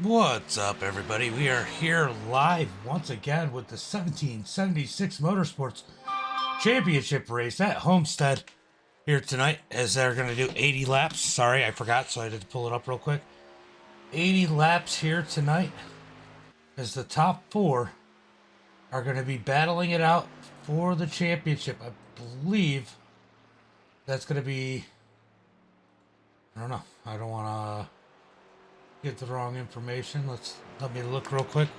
What's up, everybody? We are here live once again with the 1776 Motorsports Championship race at Homestead here tonight, as they're going to do 80 laps. Sorry, I forgot, so I had to pull it up real quick. 80 laps here tonight, as the top four are going to be battling it out for the championship. I believe that's going to be, I don't know, I don't want to get the wrong information. Let me look real quick.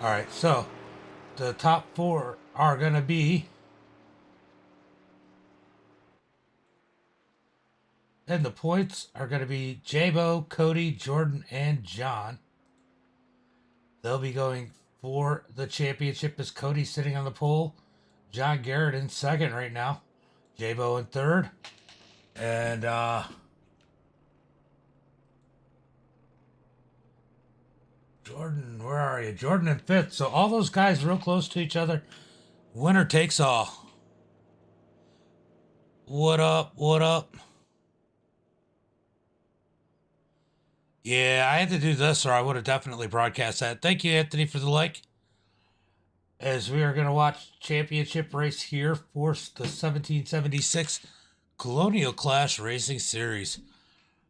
All right, so the top four are going to be, and the points are going to be Jabo, Cody, Jordan, and John. They'll be going for the championship as Cody sitting on the pole, John Garrett in second right now, Jabo in third, and Jordan, where are you? Jordan in fifth. So all those guys real close to each other. Winner takes all. What up? What up? Yeah, I had to do this or I would have definitely broadcast that. Thank you, Anthony, for the like. As we are going to watch championship race here for the 1776 Colonial Clash Racing Series.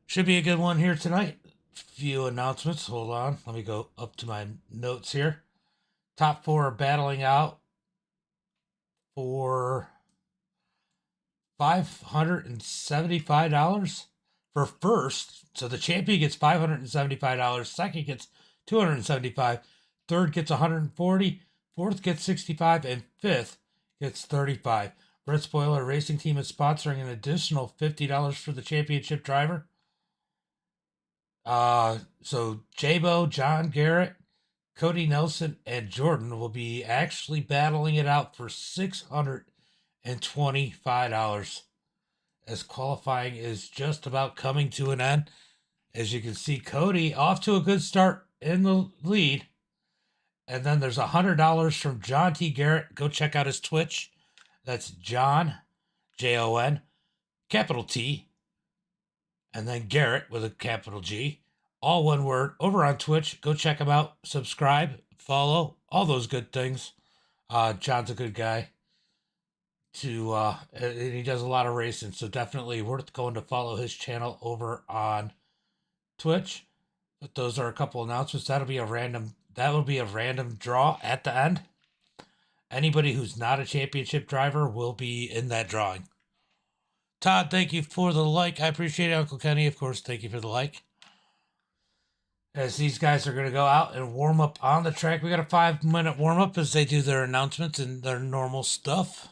Should be a good one here tonight. Few announcements. Hold on. Let me go up to my notes here. Top four are battling out for $575 for first. So the champion gets $575. Second gets $275. Third gets $140. Fourth gets $65. And fifth gets $35. Red Spoiler Racing Team is sponsoring an additional $50 for the championship driver. So Jabo, John Garrett, Cody Nelson, and Jordan will be actually battling it out for $625, as qualifying is just about coming to an end. As you can see, Cody off to a good start in the lead. And then there's $100 from John T. Garrett. Go check out his Twitch. That's John, Jon, capital T, and then Garrett with a capital G. All one word, over on Twitch. Go check him out. Subscribe, follow, all those good things. John's a good guy. And he does a lot of racing, so definitely worth going to follow his channel over on Twitch. But those are a couple announcements. That will be a random draw at the end. Anybody who's not a championship driver will be in that drawing. Todd, thank you for the like. I appreciate it. Uncle Kenny, of course, thank you for the like. As these guys are going to go out and warm up on the track. We got a 5-minute warm up as they do their announcements and their normal stuff.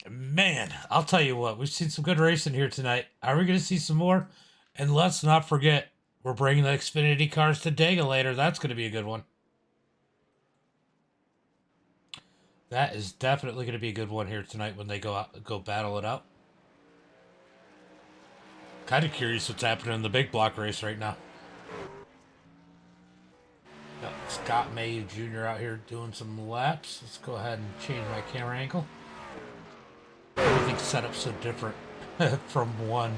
Man, I'll tell you what, we've seen some good racing here tonight. Are we going to see some more? And let's not forget, we're bringing the Xfinity cars to Dega later. That's going to be a good one. That is definitely going to be a good one here tonight when they go battle it out. Kind of curious what's happening in the big block race right now. Got Scott Mayu Jr. out here doing some laps. Let's go ahead and change my camera angle. Everything's set up so different from one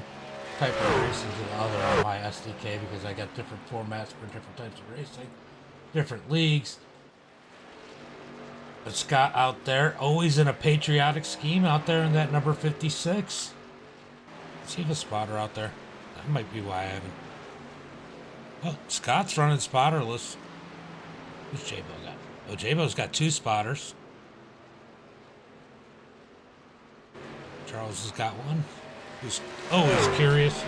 type of racing to the other on my SDK because I got different formats for different types of racing, different leagues. But Scott out there, always in a patriotic scheme out there in that number 56. Does he have a spotter out there? That might be why I haven't. Oh, Scott's running spotterless. Who's Jabo got? Oh, Jabo's got 2 spotters. Charles has got one. Who's always curious.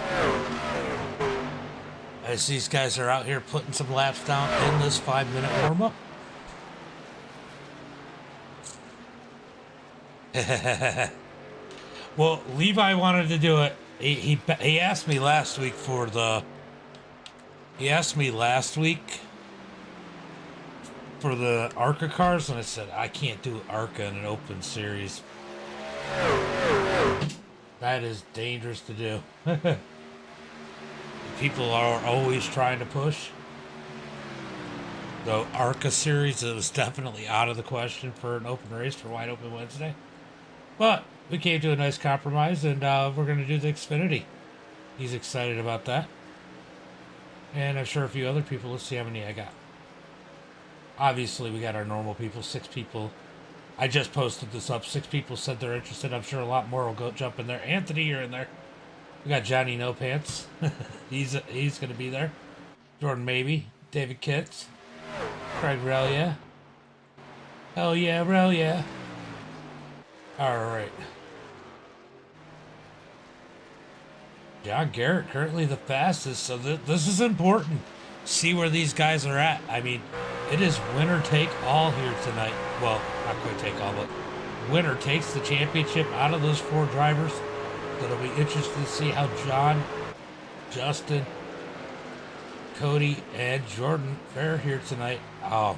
As these guys are out here putting some laps down in this 5-minute warm-up. Well, Levi wanted to do it. He asked me last week for the. He asked me last week for the ARCA cars, and I said I can't do ARCA in an open series. That is dangerous to do. People are always trying to push. The ARCA series, it was definitely out of the question for an open race for Wide Open Wednesday. But we came to a nice compromise, and we're going to do the Xfinity. He's excited about that. And I'm sure a few other people. Let's see how many I got. Obviously, we got our normal people, 6 people. I just posted this up. 6 people said they're interested. I'm sure a lot more will go jump in there. Anthony, you're in there. We got Johnny No Pants. he's going to be there. Jordan Maybe. David Kitts. Craig Relia. Hell yeah, Relia. Alright. John Garrett, currently the fastest, so this is important. See where these guys are at. I mean, it is winner take all here tonight. Well, not quite take all, but winner takes the championship out of those 4 drivers. So it'll be interesting to see how John, Justin, Cody, and Jordan fare here tonight. I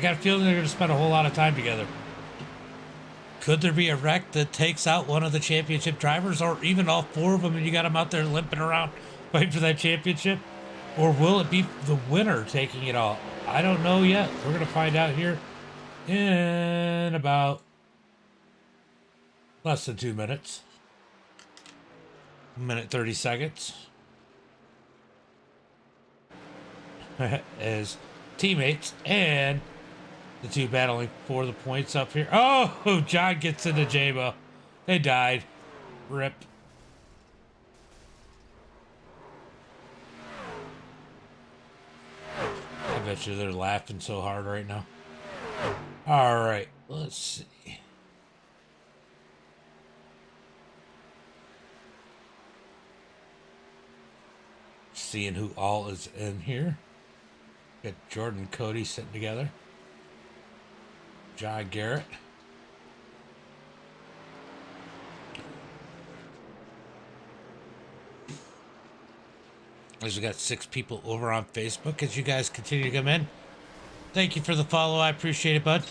got a feeling they're going to spend a whole lot of time together. Could there be a wreck that takes out one of the championship drivers, or even all 4 of them, and you got them out there limping around waiting for that championship? Or will it be the winner taking it all? I don't know yet. We're going to find out here in about less than 2 minutes. 1 minute 30 seconds. As teammates and the 2 battling for the points up here. Oh, John gets into J-Bo. They died. Rip. I bet you they're laughing so hard right now. All right, let's see. Seeing who all is in here. Got Jordan and Cody sitting together. John Garrett. As we got 6 people over on Facebook, as you guys continue to come in. Thank you for the follow. I appreciate it, bud.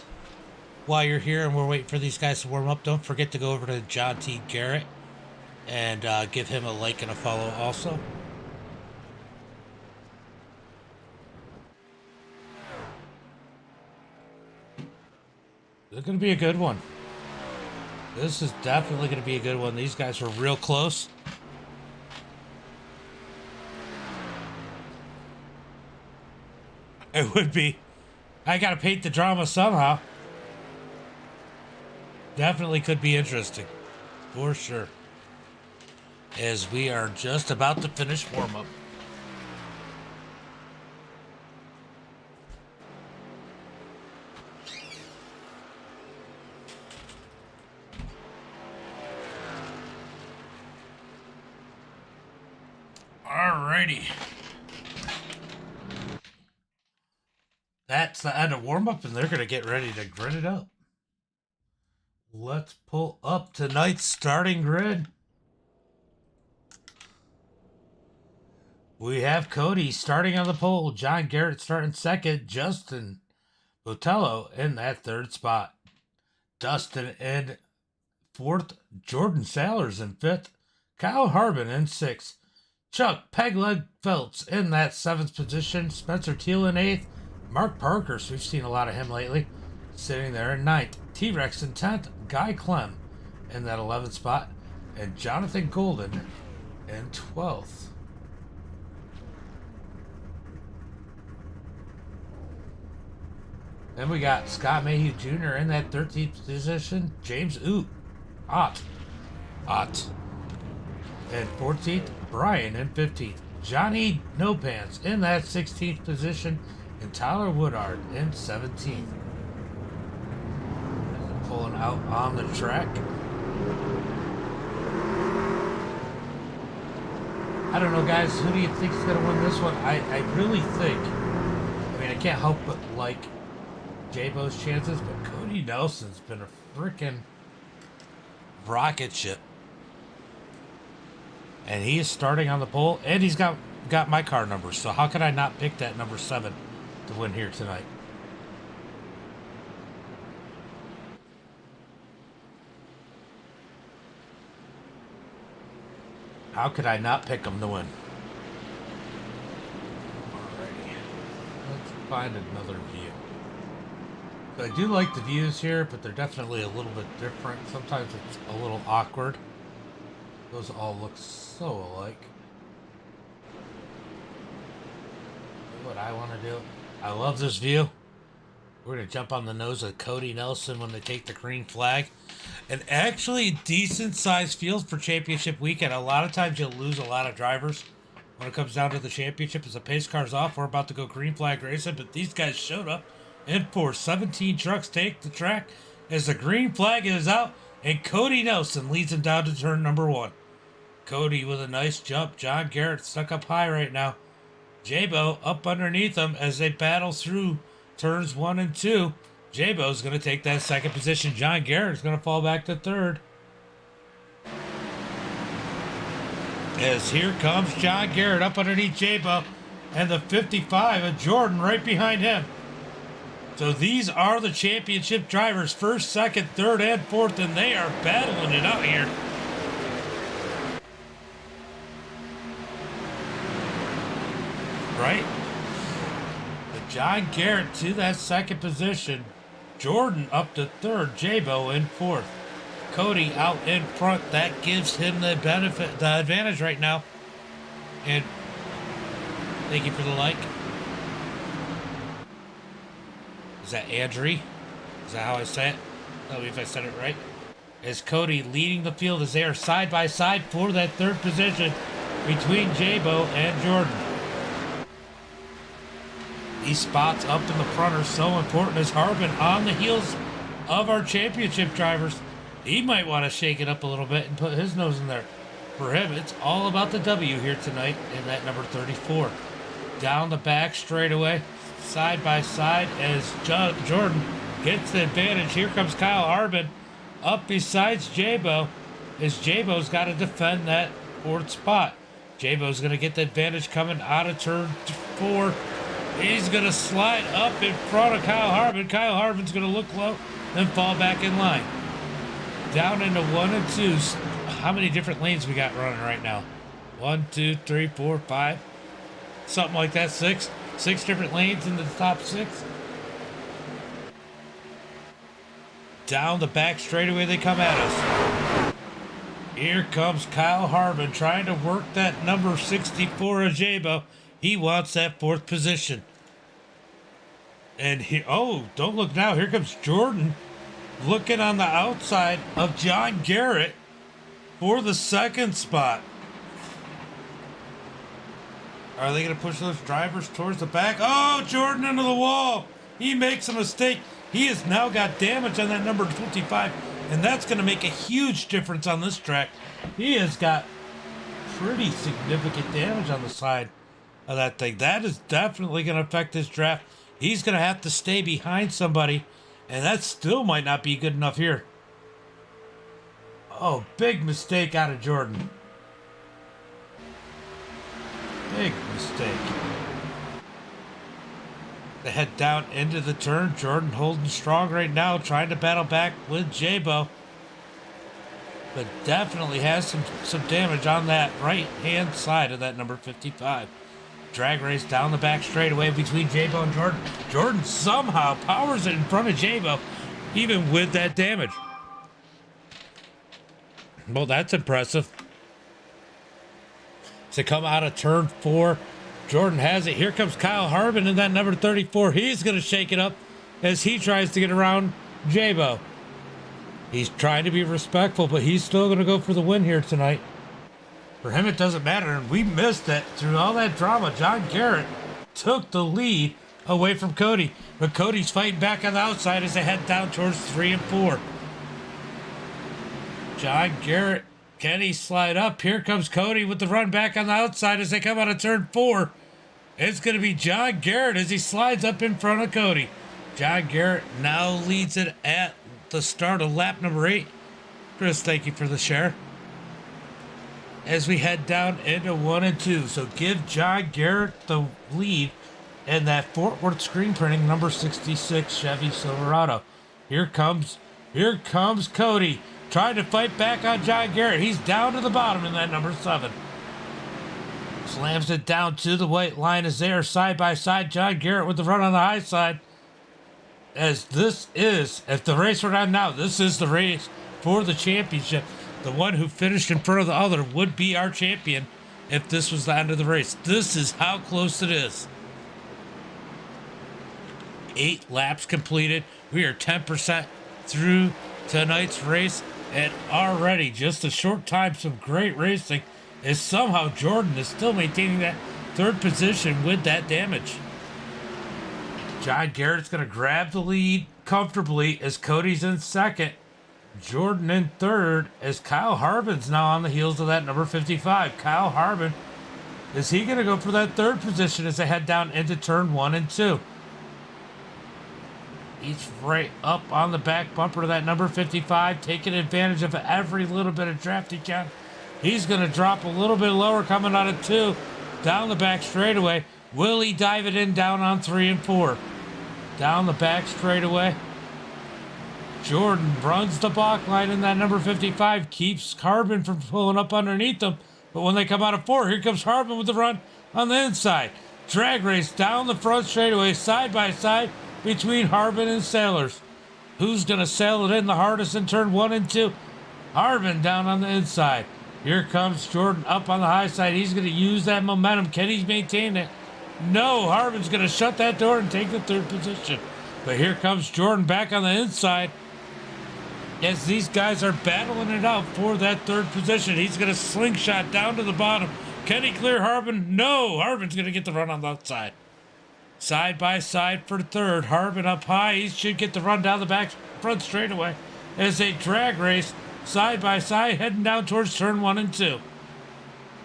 While you're here and we're waiting for these guys to warm up, don't forget to go over to John T. Garrett and give him a like and a follow also. It's going to be a good one. This is definitely going to be a good one. These guys are real close. It would be. I got to paint the drama somehow. Definitely could be interesting. For sure. As we are just about to finish warm-up. Alrighty. That's the end of warm-up, and they're going to get ready to grid it up. Let's pull up tonight's starting grid. We have Cody starting on the pole. John Garrett starting second. Justin Botello in that 3rd spot. Dustin in 4th. Jordan Sailors in 5th. Kyle Harbin in 6th. Chuck Pegleg Phelps in that 7th position. Spencer Teal in 8th. Mark Parkhurst, we've seen a lot of him lately, sitting there in 9th. T-Rex in 10th. Guy Clem in that 11th spot. And Jonathan Golden in 12th. Then we got Scott Mayhew Jr. in that 13th position. James Ott. And 14th, Brian in 15th. Johnny No Pants in that 16th position. And Tyler Woodard in 17th. Pulling out on the track. I don't know, guys. Who do you think is going to win this one? I really think, I mean, I can't help but like J-Bo's chances, but Cody Nelson's been a freaking rocket ship. And he is starting on the pole, and he's got my car number, so how could I not pick that number 7 to win here tonight? How could I not pick him to win? Alrighty. Let's find another view. So I do like the views here, but they're definitely a little bit different. Sometimes it's a little awkward. Those all look so alike. What I want to do, I love this view. We're going to jump on the nose of Cody Nelson when they take the green flag. And actually, decent sized field for championship weekend. A lot of times you'll lose a lot of drivers when it comes down to the championship. As the pace car's off, we're about to go green flag racing, but these guys showed up in force. 17 trucks take the track as the green flag is out, and Cody Nelson leads them down to turn number 1. Cody with a nice jump. John Garrett stuck up high right now. J-Bo up underneath them as they battle through turns 1 and 2. J-Bo's going to take that second position. John Garrett is going to fall back to third. As here comes John Garrett up underneath J-Bo, and the 55 of Jordan right behind him. So these are the championship drivers, first, second, third, and fourth, and they are battling it out here. Right? But John Garrett to that second position. Jordan up to third. J-Bo in fourth. Cody out in front. That gives him the advantage right now. And thank you for the like. Is that Andrew? Is that how I say it? Tell me if I said it right. As Cody leading the field as they are side by side for that third position between J-Bo and Jordan. These spots up in the front are so important as Harbin on the heels of our championship drivers. He might want to shake it up a little bit and put his nose in there. For him, it's all about the W here tonight in that number 34. Down the back straightaway, side by side as Jordan gets the advantage. Here comes Kyle Harbin up besides J-Bo as J-Bo's got to defend that fourth spot. J-Bo's going to get the advantage coming out of turn 4. He's going to slide up in front of Kyle Harbin. Kyle Harbin's going to look low, then fall back in line. Down into 1 and 2. How many different lanes we got running right now? 1, 2, 3, 4, 5. Something like that. 6. 6 different lanes in the top 6. Down the back straightaway they come at us. Here comes Kyle Harbin trying to work that number 64 of J-Bo. He wants that fourth position. And he, oh, don't look now. Here comes Jordan looking on the outside of John Garrett for the second spot. Are they going to push those drivers towards the back? Oh, Jordan into the wall. He makes a mistake. He has now got damage on that number 55, and that's going to make a huge difference on this track. He has got pretty significant damage on the side of that thing. That is definitely going to affect his draft. He's going to have to stay behind somebody, and that still might not be good enough here. Oh, big mistake out of Jordan. Big mistake. They head down into the turn. Jordan holding strong right now, trying to battle back with J-Bo. But definitely has some damage on that right-hand side of that number 55. Drag race down the back straightaway between J-Bo and Jordan. Jordan somehow powers it in front of J-Bo, even with that damage. Well, that's impressive. To come out of turn 4, Jordan has it. Here comes Kyle Harbin in that number 34. He's going to shake it up as he tries to get around J-Bo. He's trying to be respectful, but he's still going to go for the win here tonight. For him, it doesn't matter, and we missed it. Through all that drama, John Garrett took the lead away from Cody. But Cody's fighting back on the outside as they head down towards 3 and 4. John Garrett, can he slide up? Here comes Cody with the run back on the outside as they come out of turn 4. It's going to be John Garrett as he slides up in front of Cody. John Garrett now leads it at the start of lap number 8. Chris, thank you for the share. As we head down into 1 and 2. So give John Garrett the lead in that Fort Worth screen printing number 66 Chevy Silverado. Here comes Cody trying to fight back on John Garrett. He's down to the bottom in that number 7. Slams it down to the white line as they are side by side. John Garrett with the run on the high side. As this is, if the race were on now, this is the race for the championship. The one who finished in front of the other would be our champion if this was the end of the race. This is how close it is. 8 laps completed. We are 10% through tonight's race, and already just a short time, some great racing, as somehow Jordan is still maintaining that 3rd position with that damage. John Garrett's going to grab the lead comfortably as Cody's in 2nd. Jordan in 3rd as Kyle Harbin's now on the heels of that number 55. Kyle Harbin, is he going to go for that 3rd position as they head down into turn 1 and 2? He's right up on the back bumper of that number 55, taking advantage of every little bit of draft he can. He's going to drop a little bit lower coming out of 2, down the back straightaway. Will he dive it in down on 3 and 4? Down the back straightaway. Jordan runs the balk line in that number 55, keeps Harbin from pulling up underneath them. But when they come out of 4, here comes Harbin with the run on the inside. Drag race down the front straightaway, side by side between Harbin and Sailors. Who's going to sail it in the hardest in turn 1 and 2? Harbin down on the inside. Here comes Jordan up on the high side. He's going to use that momentum. Can he maintain it? No, Harbin's going to shut that door and take the 3rd position. But here comes Jordan back on the inside. As these guys are battling it out for that 3rd position. He's going to slingshot down to the bottom. Can he clear Harbin? No, Harbin's going to get the run on the outside. Side by side for 3rd. Harbin up high. He should get the run down the back front straightaway as a drag race side by side heading down towards turn 1 and 2.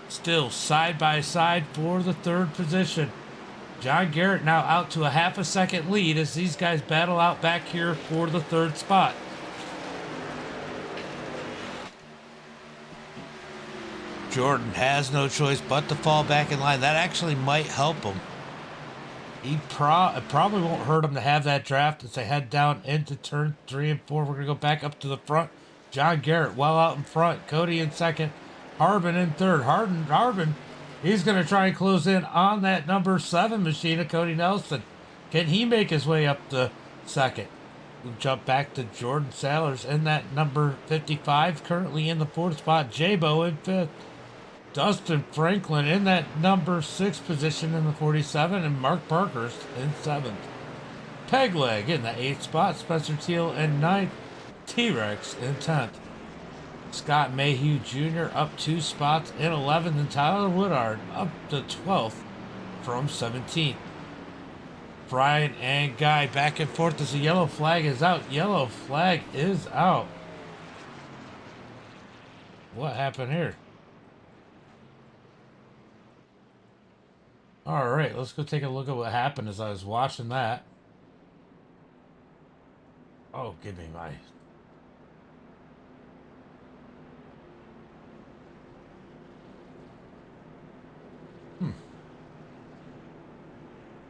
Still side by side for the 3rd position. John Garrett now out to a half a second lead as these guys battle out back here for the 3rd spot. Jordan has no choice but to fall back in line. That actually might help him. It probably won't hurt him to have that draft as they head down into turn 3 and 4. We're going to go back up to the front. John Garrett well out in front. Cody in 2nd. Harbin in 3rd. Harbin, he's going to try and close in on that number 7 machine of Cody Nelson. Can he make his way up to 2nd? We'll jump back to Jordan Sailors in that number 55. Currently in the 4th spot. J-Bo in 5th. Dustin Franklin in that number 6 position in the 47, and Mark Parkhurst in 7th. Pegleg in the 8th spot, Spencer Teal in 9th, T-Rex in 10th. Scott Mayhew Jr. up 2 spots in 11th, and Tyler Woodard up to 12th from 17th. Brian and Guy back and forth as the yellow flag is out. Yellow flag is out. What happened here? All right, let's go take a look at what happened as I was watching that. Oh, give me my...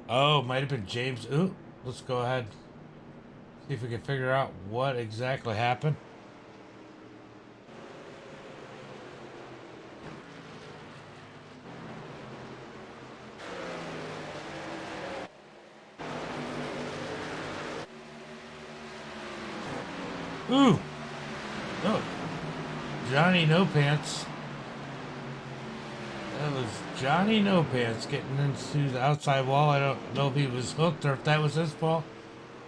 Oh, might have been James. Ooh, let's go ahead. See if we can figure out what exactly happened. Ooh! Oh. Johnny No Pants. That was Johnny No Pants getting into the outside wall. I don't know if he was hooked or if that was his fault.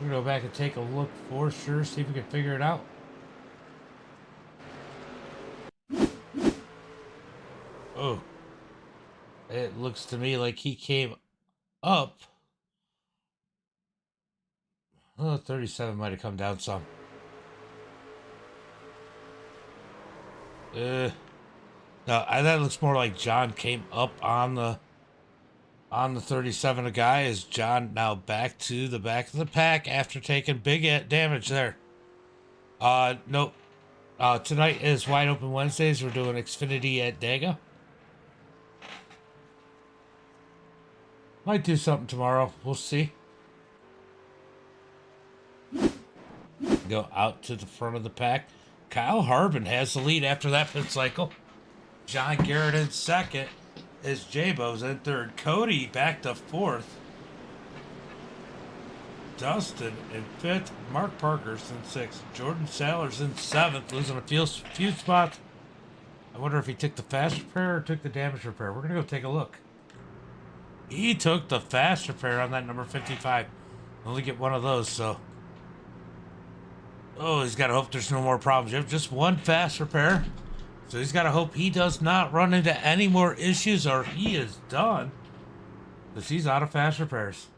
We're going to go back and take a look for sure, see if we can figure it out. Oh. It looks to me like he came up. Oh, 37 might have come down some. No, that looks more like John came up on the 37 guy. Is John now back to the back of the pack after taking big damage there? Nope. Tonight is Wide Open Wednesdays. We're doing Xfinity at Dega. Might do something tomorrow. We'll see. Go out to the front of the pack. Kyle Harbin has the lead after that pit cycle. John Garrett in second. as J-Bo's in third. Cody back to fourth. Dustin in fifth. Mark Parker's in sixth. Jordan Sailor's in seventh, losing a few spots. I wonder if he took the fast repair or took the damage repair. We're going to go take a look. He took the fast repair on that number 55. Only get one of those, so. Oh, he's got to hope there's no more problems. You have just one fast repair. So he's got to hope he does not run into any more issues or he is done. Because he's out of fast repairs.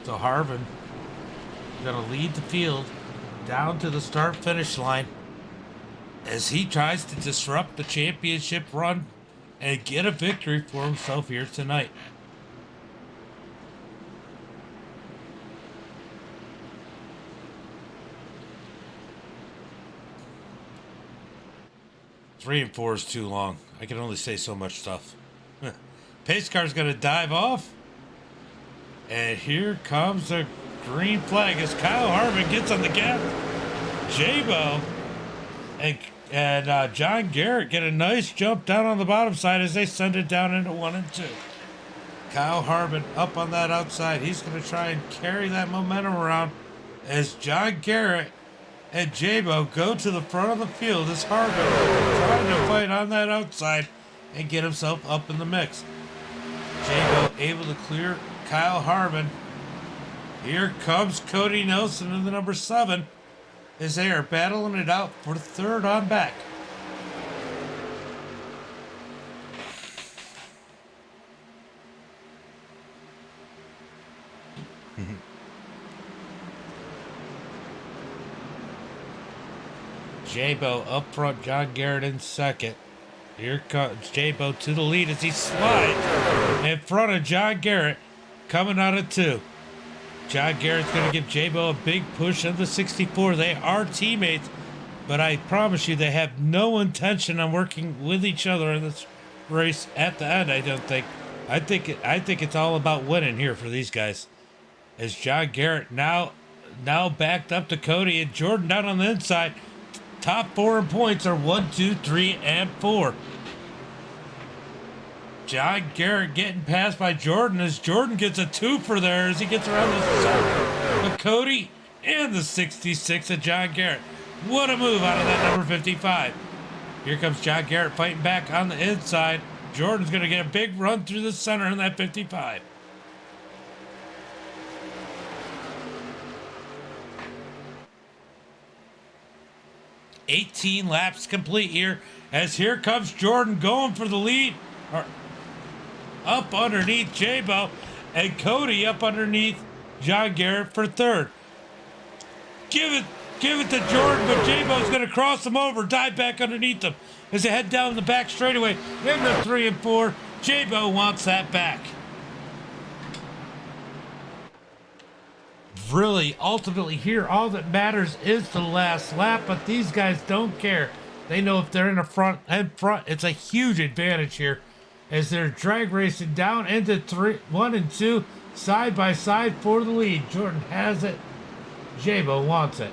So Harvin going to lead the field down to the start-finish line as he tries to disrupt the championship run and get a victory for himself here tonight. Three and four is too long. I can only say so much stuff. Pace car's going to dive off. And here comes the green flag as Kyle Harvin gets on the gap. J-Bo and John Garrett get a nice jump down on the bottom side as they send it down into 1 and 2. Kyle Harvin up on that outside. He's going to try and carry that momentum around as John Garrett and J-Bo go to the front of the field as Harvin trying to fight on that outside and get himself up in the mix. J-Bo able to clear Kyle Harvin. Here comes Cody Nelson in the number 7 as they are battling it out for third on back. J-Bo up front, John Garrett in second. Here comes J-Bo to the lead as he slides in front of John Garrett coming out of 2. John Garrett's going to give J-Bo a big push in the 64. They are teammates, but I promise you they have no intention on working with each other in this race at the end, I don't think. I think it's all about winning here for these guys. As John Garrett now backed up to Cody and Jordan down on the inside. Top 4 in points are 1, 2, 3, and 4. John Garrett getting passed by Jordan as Jordan gets a 2 for there as he gets around the side of Cody and the 66 of John Garrett. What a move out of that number 55. Here comes John Garrett fighting back on the inside. Jordan's going to get a big run through the center in that 55. $18 laps complete here as here comes Jordan going for the lead. Up underneath J-Bo and Cody up underneath John Garrett for third. Give it to Jordan, but J-Bo's going to cross him over, dive back underneath them as they head down the back straightaway into 3 and 4. J-Bo wants that back. Really, ultimately here, all that matters is the last lap, but these guys don't care. They know if they're in the front, it's a huge advantage here as they're drag racing down into 1 and 2, side by side for the lead. Jordan has it. J-Bo wants it.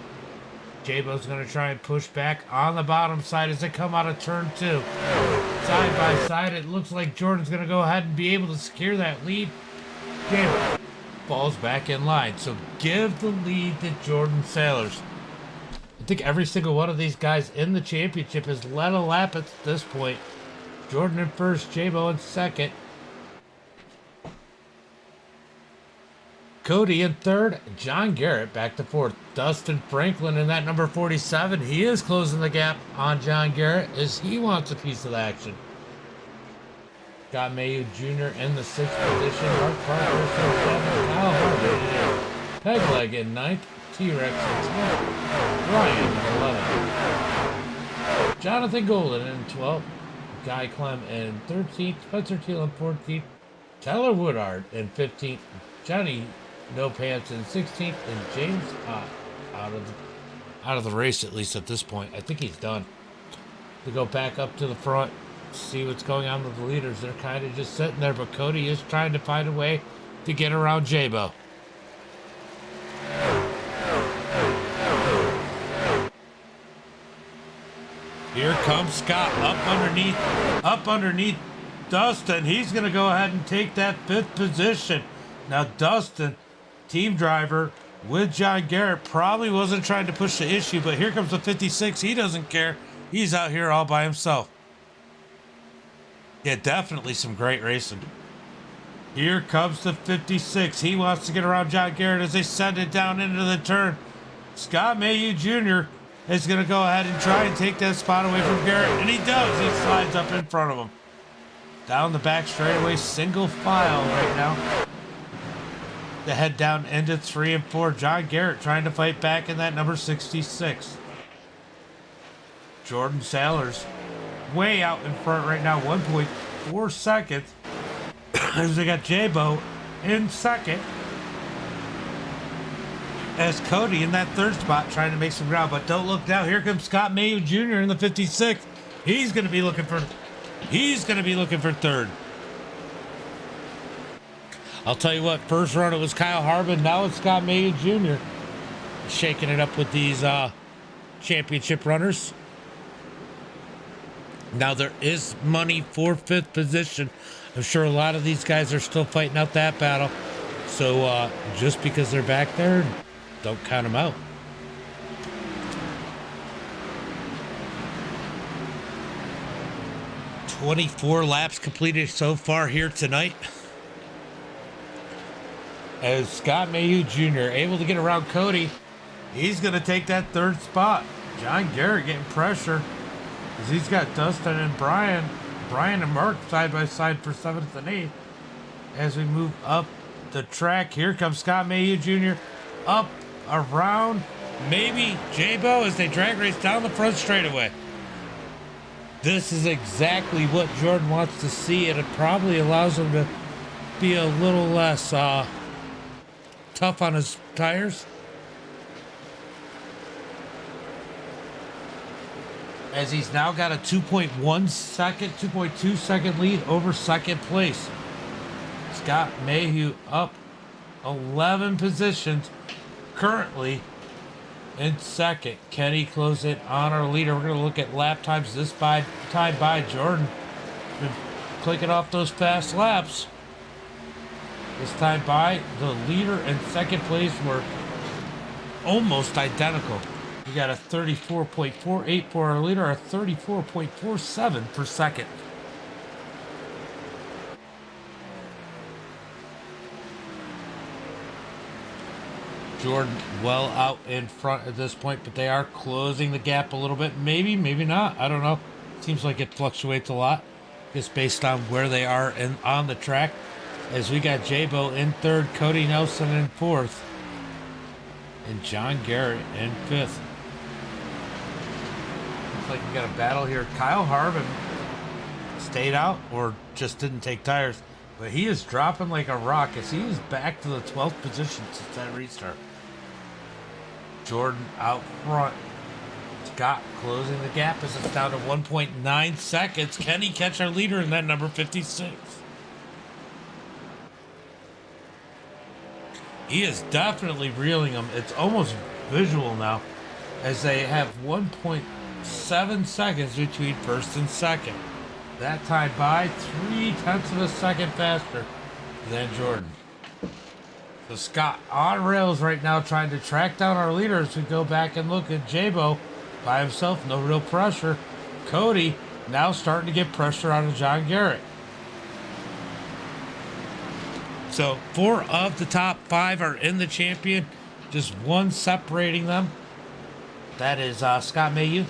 J-Bo's going to try and push back on the bottom side as they come out of turn 2. Side by side, it looks like Jordan's going to go ahead and be able to secure that lead. J-Bo falls back in line. So give the lead to Jordan Sailors. I think every single one of these guys in the championship has led a lap at this point. Jordan in first, J-Bo in second. Cody in third, John Garrett back to fourth. Dustin Franklin in that number 47. He is closing the gap on John Garrett as he wants a piece of the action. Got Mayu Jr. in the 6th position. Mark Parker in 7th. Kyle Harvin Pegleg in 9th. T-Rex in 10th. Ryan in 11th. Jonathan Golden in 12th. Guy Clem in 13th. Spencer Teal in 14th. Tyler Woodard in 15th. Johnny No Pants in 16th. And James out of the race, at least at this point. I think he's done. To go back up to the front. See what's going on with the leaders. They're kind of just sitting there, but Cody is trying to find a way to get around J-Bo. Here comes Scott up underneath Dustin. He's going to go ahead and take that 5th position. Now, Dustin, team driver with John Garrett, probably wasn't trying to push the issue, but here comes the 56. He doesn't care. He's out here all by himself. Yeah, definitely some great racing. Here comes the 56. He wants to get around John Garrett as they send it down into the turn. Scott Mayhew Jr. is going to go ahead and try and take that spot away from Garrett, and he does. He slides up in front of him. Down the back straightaway, single file right now. The head down into 3 and 4. John Garrett trying to fight back in that number 66. Jordan Sailors way out in front right now, 1.4 seconds. As we got J-Bo in second. As Cody in that 3rd spot trying to make some ground, but don't look down. Here comes Scott Mayhew Jr. in the 56. He's going to be looking for 3rd. I'll tell you what, first run it was Kyle Harbin, now it's Scott Mayhew Jr. shaking it up with these championship runners. Now there is money for 5th position. I'm sure a lot of these guys are still fighting out that battle. So just because they're back there, don't count them out. "24 laps completed so far here tonight." As Scott Mayhew Jr. able to get around Cody, he's going to take that 3rd spot. John Garrett getting pressure as he's got Dustin and Brian and Mark side by side for 7th and 8th. As we move up the track, here comes Scott Mayhew Jr. up around maybe J-Bo as they drag race down the front straightaway. This is exactly what Jordan wants to see, and it probably allows him to be a little less tough on his tires. As he's now got a 2.2 second lead over 2nd place. Scott Mayhew up 11 positions, currently in 2nd. Can he close it on our leader? We're going to look at lap times this time by Jordan. Been clicking off those fast laps. This time by the leader and 2nd place were almost identical. We got a 34.48 for our leader, a 34.47 for 2nd. Jordan well out in front at this point, but they are closing the gap a little bit. Maybe not. I don't know. Seems like it fluctuates a lot just based on where they are on the track. As we got J-Bo in 3rd, Cody Nelson in 4th, and John Garrett in 5th. Looks like we got a battle here. Kyle Harbin stayed out or just didn't take tires, but he is dropping like a rock as he is back to the 12th position since that restart. Jordan out front. Scott closing the gap as it's down to 1.9 seconds. Can he catch our leader in that number 56? He is definitely reeling them. It's almost visual now as they have 1.7 seconds between 1st and 2nd. That time by 0.3 of a second faster than Jordan. So Scott on rails right now trying to track down our leader as we go back and look at J-Bo by himself. No real pressure. Cody now starting to get pressure out of John Garrett. So 4 of the top 5 are in the champion. Just 1 separating them. That is Scott Mayhew.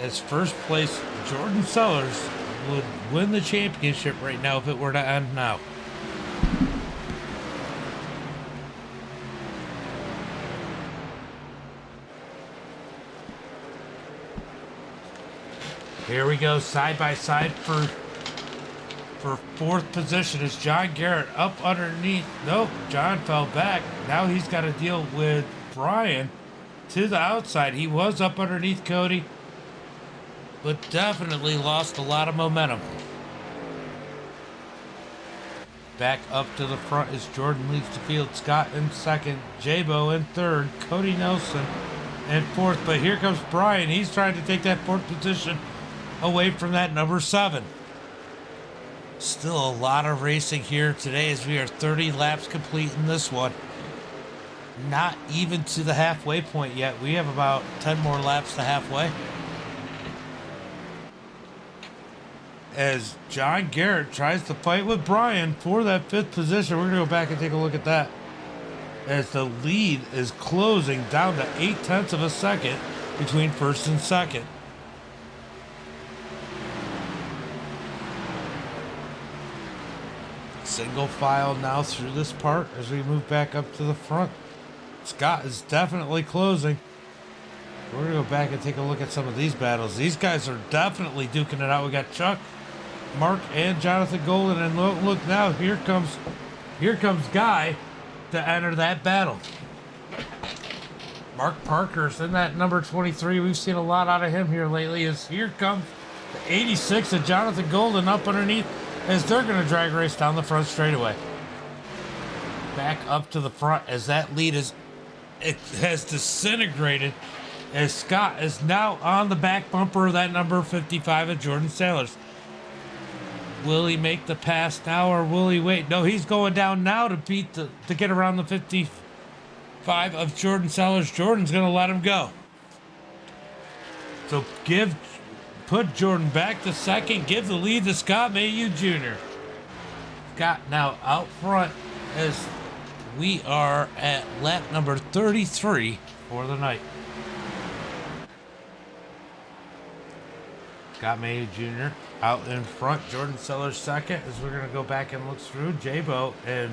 As 1st place, Jordan Sellers would win the championship right now if it were to end now. Here we go, side by side for 4th position is John Garrett up underneath. Nope, John fell back. Now he's got to deal with Brian to the outside. He was up underneath Cody, but definitely lost a lot of momentum. Back up to the front as Jordan leads the field. Scott in 2nd, J-Bo in 3rd, Cody Nelson in 4th. But here comes Brian. He's trying to take that 4th position away from that number 7. Still a lot of racing here today as we are 30 laps complete in this one. Not even to the halfway point yet. We have about 10 more laps to halfway. As John Garrett tries to fight with Brian for that 5th position. We're going to go back and take a look at that. As the lead is closing down to 0.8 of a second between 1st and 2nd. Single file now through this part as we move back up to the front. Scott is definitely closing. We're going to go back and take a look at some of these battles. These guys are definitely duking it out. We got Chuck, Mark, and Jonathan Golden. And look now, here comes Guy to enter that battle. Mark Parker's in that number 23. We've seen a lot out of him here lately. As here comes the 86 of Jonathan Golden up underneath as they're going to drag race down the front straightaway. Back up to the front as that lead has disintegrated as Scott is now on the back bumper of that number 55 of Jordan Sailors. Will he make the pass now or will he wait? No, he's going down now to get around the 55 of Jordan Sailors. Jordan's going to let him go. So put Jordan back to second. Give the lead to Scott Mayhew Jr. Scott now out front as we are at lap number 33 for the night. Scott Mayhew Jr. out in front. Jordan Sellers second as we're going to go back and look through. J-Bo and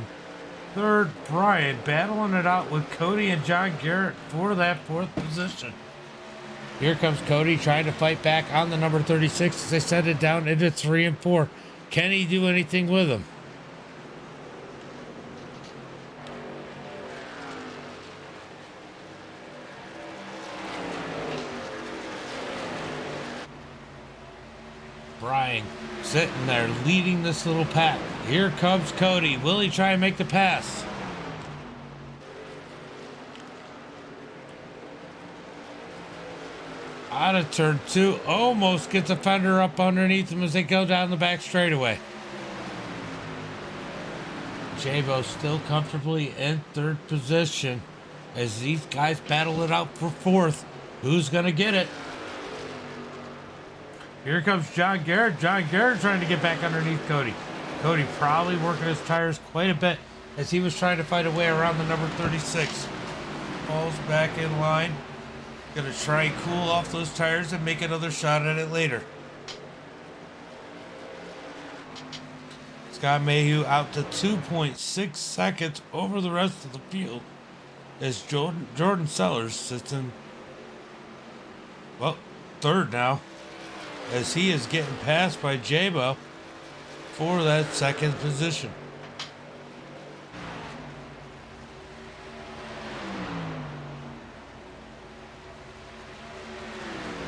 third. Brian battling it out with Cody and John Garrett for that 4th position. Here comes Cody trying to fight back on the number 36 as they send it down into 3 and 4. Can he do anything with him? Brian sitting there leading this little pack. Here comes Cody. Will he try and make the pass? Out of turn 2. Almost gets a fender up underneath him as they go down the back straightaway. J-Bo still comfortably in 3rd position as these guys battle it out for 4th. Who's going to get it? Here comes John Garrett. John Garrett trying to get back underneath Cody. Cody probably working his tires quite a bit as he was trying to fight a way around the number 36. Falls back in line. Gonna try and cool off those tires and make another shot at it later. Scott Mayhew out to 2.6 seconds over the rest of the field as Jordan Sellers sits in, well, 3rd now, as he is getting passed by J-Bo for that 2nd position.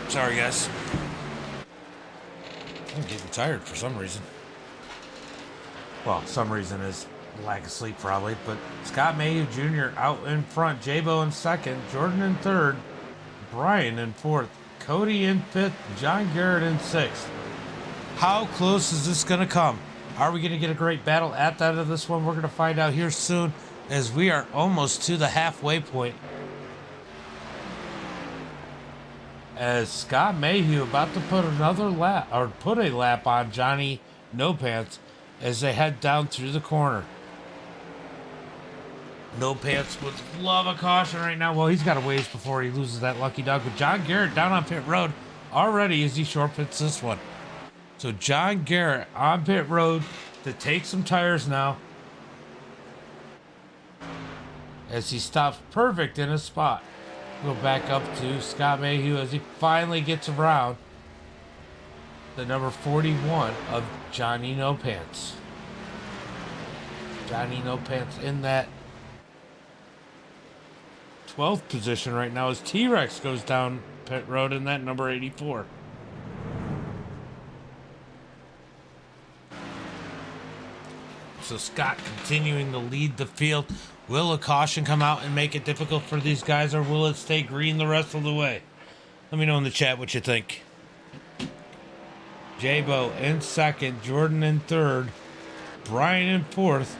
Sorry, guys. I'm getting tired for some reason. Well, some reason is lack of sleep probably, but Scott Mayhew Jr. out in front, J-Bo in 2nd, Jordan in 3rd, Brian in 4th, Cody in 5th, John Garrett in 6th. How close is this going to come? Are we going to get a great battle at the end of this one? We're going to find out here soon as we are almost to the halfway point. As Scott Mayhew about to put another lap, or put a lap on Johnny No Pants as they head down through the corner. No Pants would love a caution right now. Well, he's got a ways before he loses that lucky dog. But John Garrett down on pit road already as he short pits this one. So John Garrett on pit road to take some tires now as he stops perfect in his spot. Go back up to Scott Mayhew as he finally gets around the number 41 of Johnny No Pants. Johnny No Pants in that 12th position right now as T-Rex goes down pit road in that number 84. So Scott continuing to lead the field. Will a caution come out and make it difficult for these guys, or will it stay green the rest of the way? Let me know in the chat what you think. J-Bo in second, Jordan in third, Brian in fourth,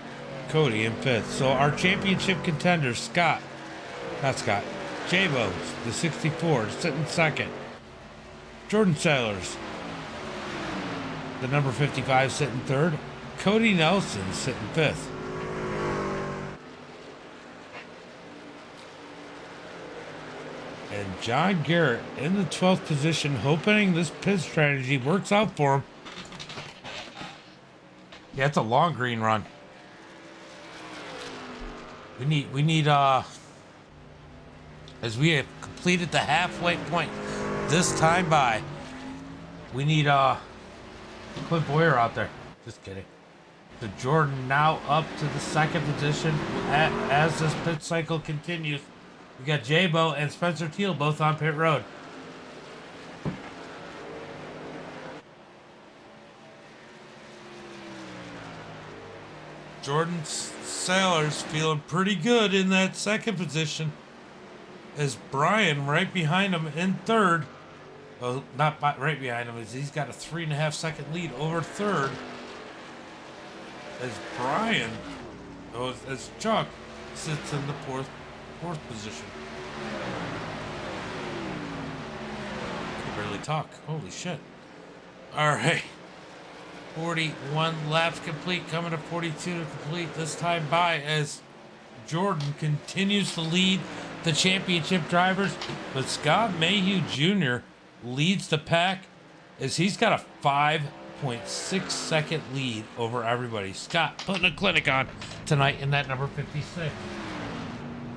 Cody in fifth. So our championship contenders, J-Bo, the 64, sitting second. Jordan Sellers, the number 55, sitting third. Cody Nelson sitting fifth. And John Garrett in the 12th position, hoping this pit strategy works out for him. Yeah, it's a long green run. We need as we have completed the halfway point this time by, we need Clint Boyer out there. Just kidding. So Jordan now up to the second position as this pit cycle continues. We got J-Bo and Spencer Teal both on pit road. Jordan Sailors feeling pretty good in that second position, as Brian right behind him in third. Well, not right behind him, as he's got a 3.5 second lead over third. As Brian, as Chuck sits in the fourth position. I can barely talk. Holy shit. All right. 41 laps complete, coming to 42 to complete this time by, as Jordan continues to lead the championship drivers, but Scott Mayhew Jr. leads the pack as he's got a 5.6 second lead over everybody. Scott putting a clinic on tonight in that number 56.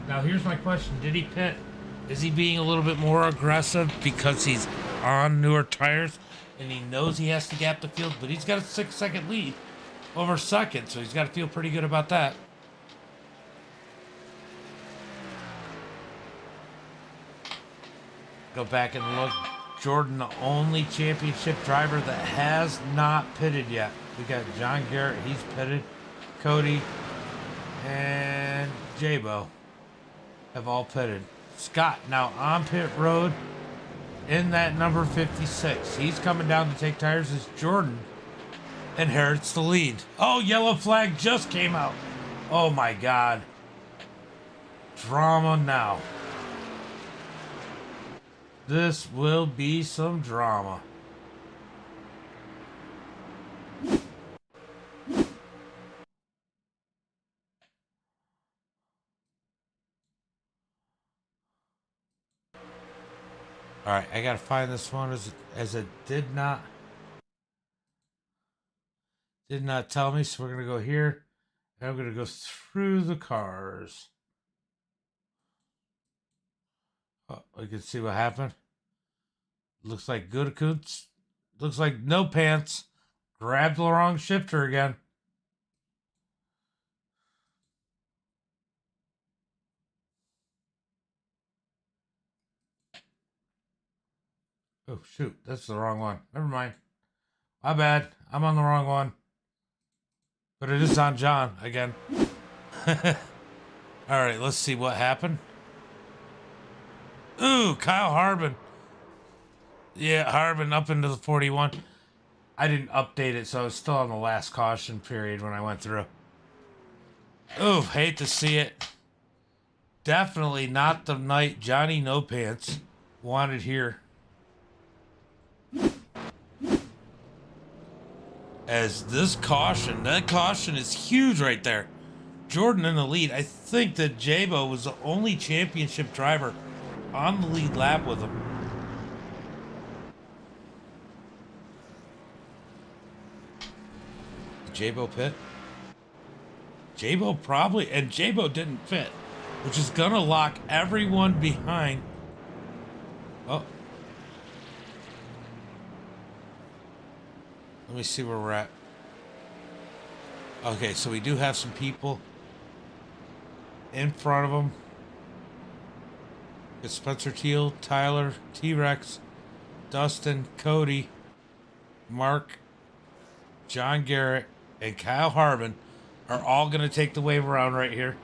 Now here's my question. Did he pit? Is he being a little bit more aggressive because he's on newer tires and he knows he has to gap the field, but he's got a 6 second lead over second, so he's got to feel pretty good about that. Go back and look. Jordan, the only championship driver that has not pitted yet. We got John Garrett, he's pitted. Cody and J-Bo have all pitted. Scott now on pit road in that number 56. He's coming down to take tires as Jordan inherits the lead. Oh, yellow flag just came out. Oh my God. Drama now. This will be some drama. All right, I gotta find this one as it did not tell me. So we're gonna go here, and I'm gonna go through the cars. Oh, we can see what happened. Looks like Goodakoots. Looks like No Pants grabbed the wrong shifter again. Oh, shoot. That's the wrong one. Never mind. My bad. I'm on the wrong one. But it is on John again. All right, let's see what happened. Ooh, Kyle Harbin. Yeah, Harbin up into the 41. I didn't update it, so I was still on the last caution period when I went through. Ooh, hate to see it. Definitely not the night Johnny No Pants wanted here. As this caution, that caution is huge right there. Jordan in the lead. I think that J-Bo was the only championship driver on the lead lap with him. J-Bo pit? J-Bo probably, and J-Bo didn't fit, which is gonna lock everyone behind. Oh. Let me see where we're at. Okay, so we do have some people in front of them. It's Spencer Teal, Tyler, T-Rex, Dustin, Cody, Mark, John Garrett, and Kyle Harbin are all going to take the wave around right here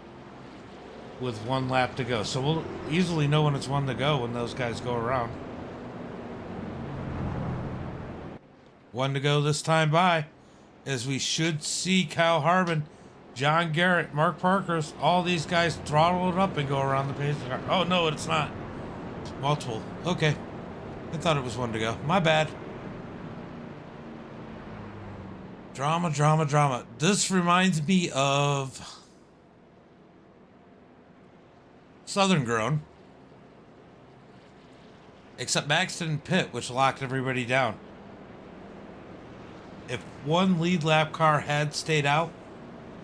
with 1 lap to go. So we'll easily know when it's 1 to go when those guys go around. One to go this time by, as we should see Kyle Harbin, John Garrett, Mark Parkhurst, all these guys throttle it up and go around the pace car. Oh, no, it's not. Multiple. Okay. I thought it was one to go. My bad. Drama, drama, drama. This reminds me of Southern Grown. Except Max didn't pit, which locked everybody down. If one lead lap car had stayed out,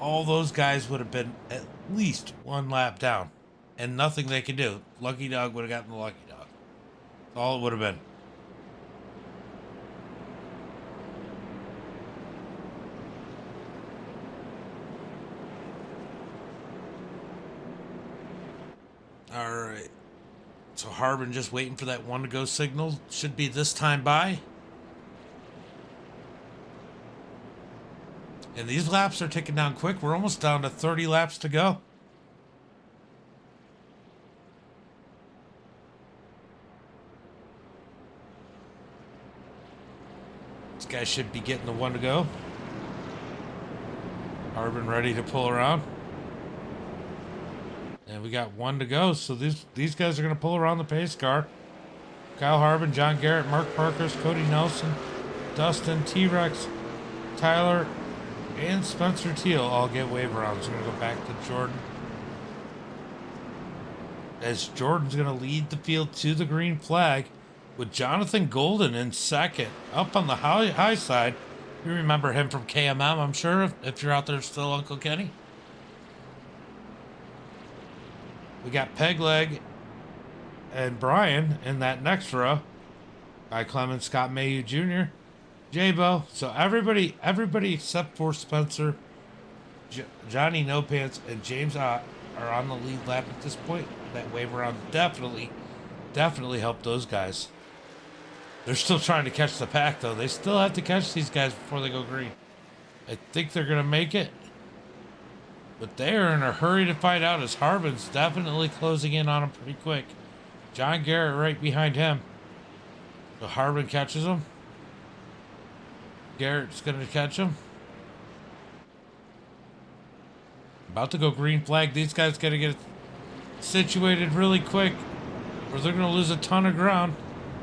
all those guys would have been at least one lap down. And nothing they could do. Lucky Dog would have gotten the lucky dog. That's all it would have been. Alright. So Harbin just waiting for that one to go signal. Should be this time by. And these laps are ticking down quick. We're almost down to 30 laps to go. This guy should be getting the one to go. Harbin ready to pull around. And we got one to go. So these guys are going to pull around the pace car. Kyle Harbin, John Garrett, Mark Parkhurst, Cody Nelson, Dustin, T-Rex, Tyler, and Spencer Teal all get wave rounds. We're going to go back to Jordan. As Jordan's going to lead the field to the green flag with Jonathan Golden in second. Up on the high side. You remember him from KMM, I'm sure, if you're out there still, Uncle Kenny. We got Pegleg and Brian in that next row. Guy Clemens, Scott Mayhew Jr., J-Bo. So everybody except for Spencer, Johnny No Pants, and James are on the lead lap at this point. That wave around definitely helped those guys. They're still trying to catch the pack, though. They still have to catch these guys before they go green. I think they're going to make it. But they are in a hurry to find out, as Harbin's definitely closing in on him pretty quick. John Garrett right behind him. So Harbin catches him. Garrett's going to catch him. About to go green flag. These guys got to get situated really quick, or they're going to lose a ton of ground.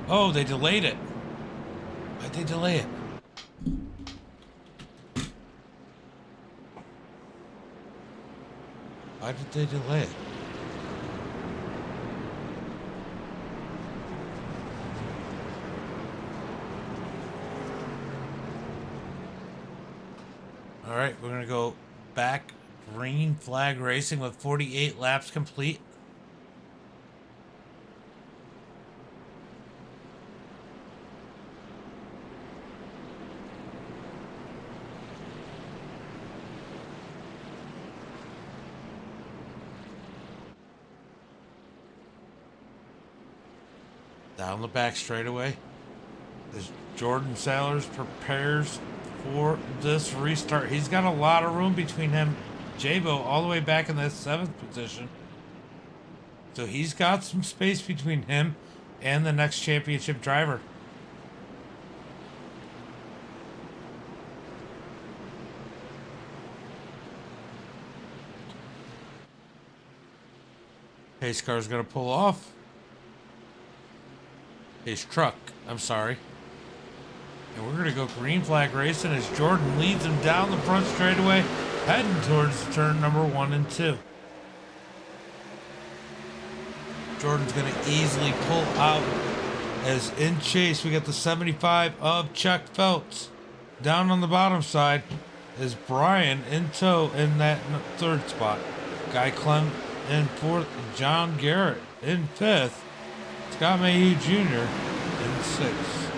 Oh, they delayed it. Why'd they delay it? Why did they delay it? All right, we're going to go back green flag racing with 48 laps complete. Down the back straightaway as Jordan Sailors prepares for this restart. He's got a lot of room between him, J-Bo, all the way back in that 7th position. So he's got some space between him and the next championship driver. Pace car's going to pull off. His truck, I'm sorry. And we're going to go green flag racing as Jordan leads him down the front straightaway, heading towards turn number 1 and 2. Jordan's going to easily pull out, as in chase we got the 75 of Chuck Phelps. Down on the bottom side is Brian in tow in that 3rd spot. Guy Clem in 4th, John Garrett in 5th. Scott Mayhew Jr. in 6th.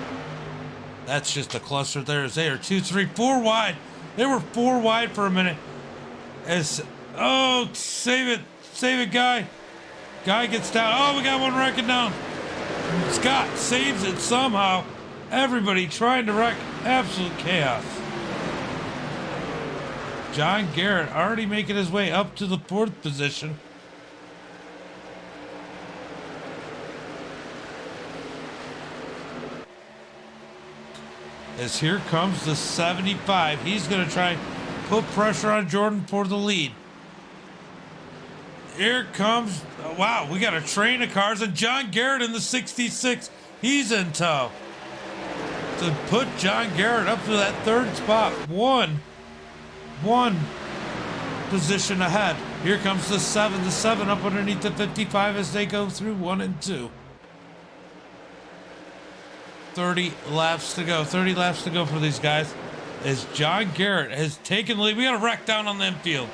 That's just a cluster there as they are 2, 3, 4 wide. They were 4 wide for a minute. As, oh, save it, Guy. Guy gets down. Oh, we got one wrecking down. Scott saves it somehow. Everybody trying to wreck. Absolute chaos. John Garrett already making his way up to the 4th position. as here comes the 75. He's going to try and put pressure on Jordan for the lead. Here comes, wow, we got a train of cars, and John Garrett in the 66. He's in tow to put John Garrett up to that third spot. One position ahead. Here comes the 7. The 7 up underneath the 55 as they go through 1 and 2. 30 laps to go. 30 laps to go for these guys as John Garrett has taken the lead. We got a wreck down on the infield.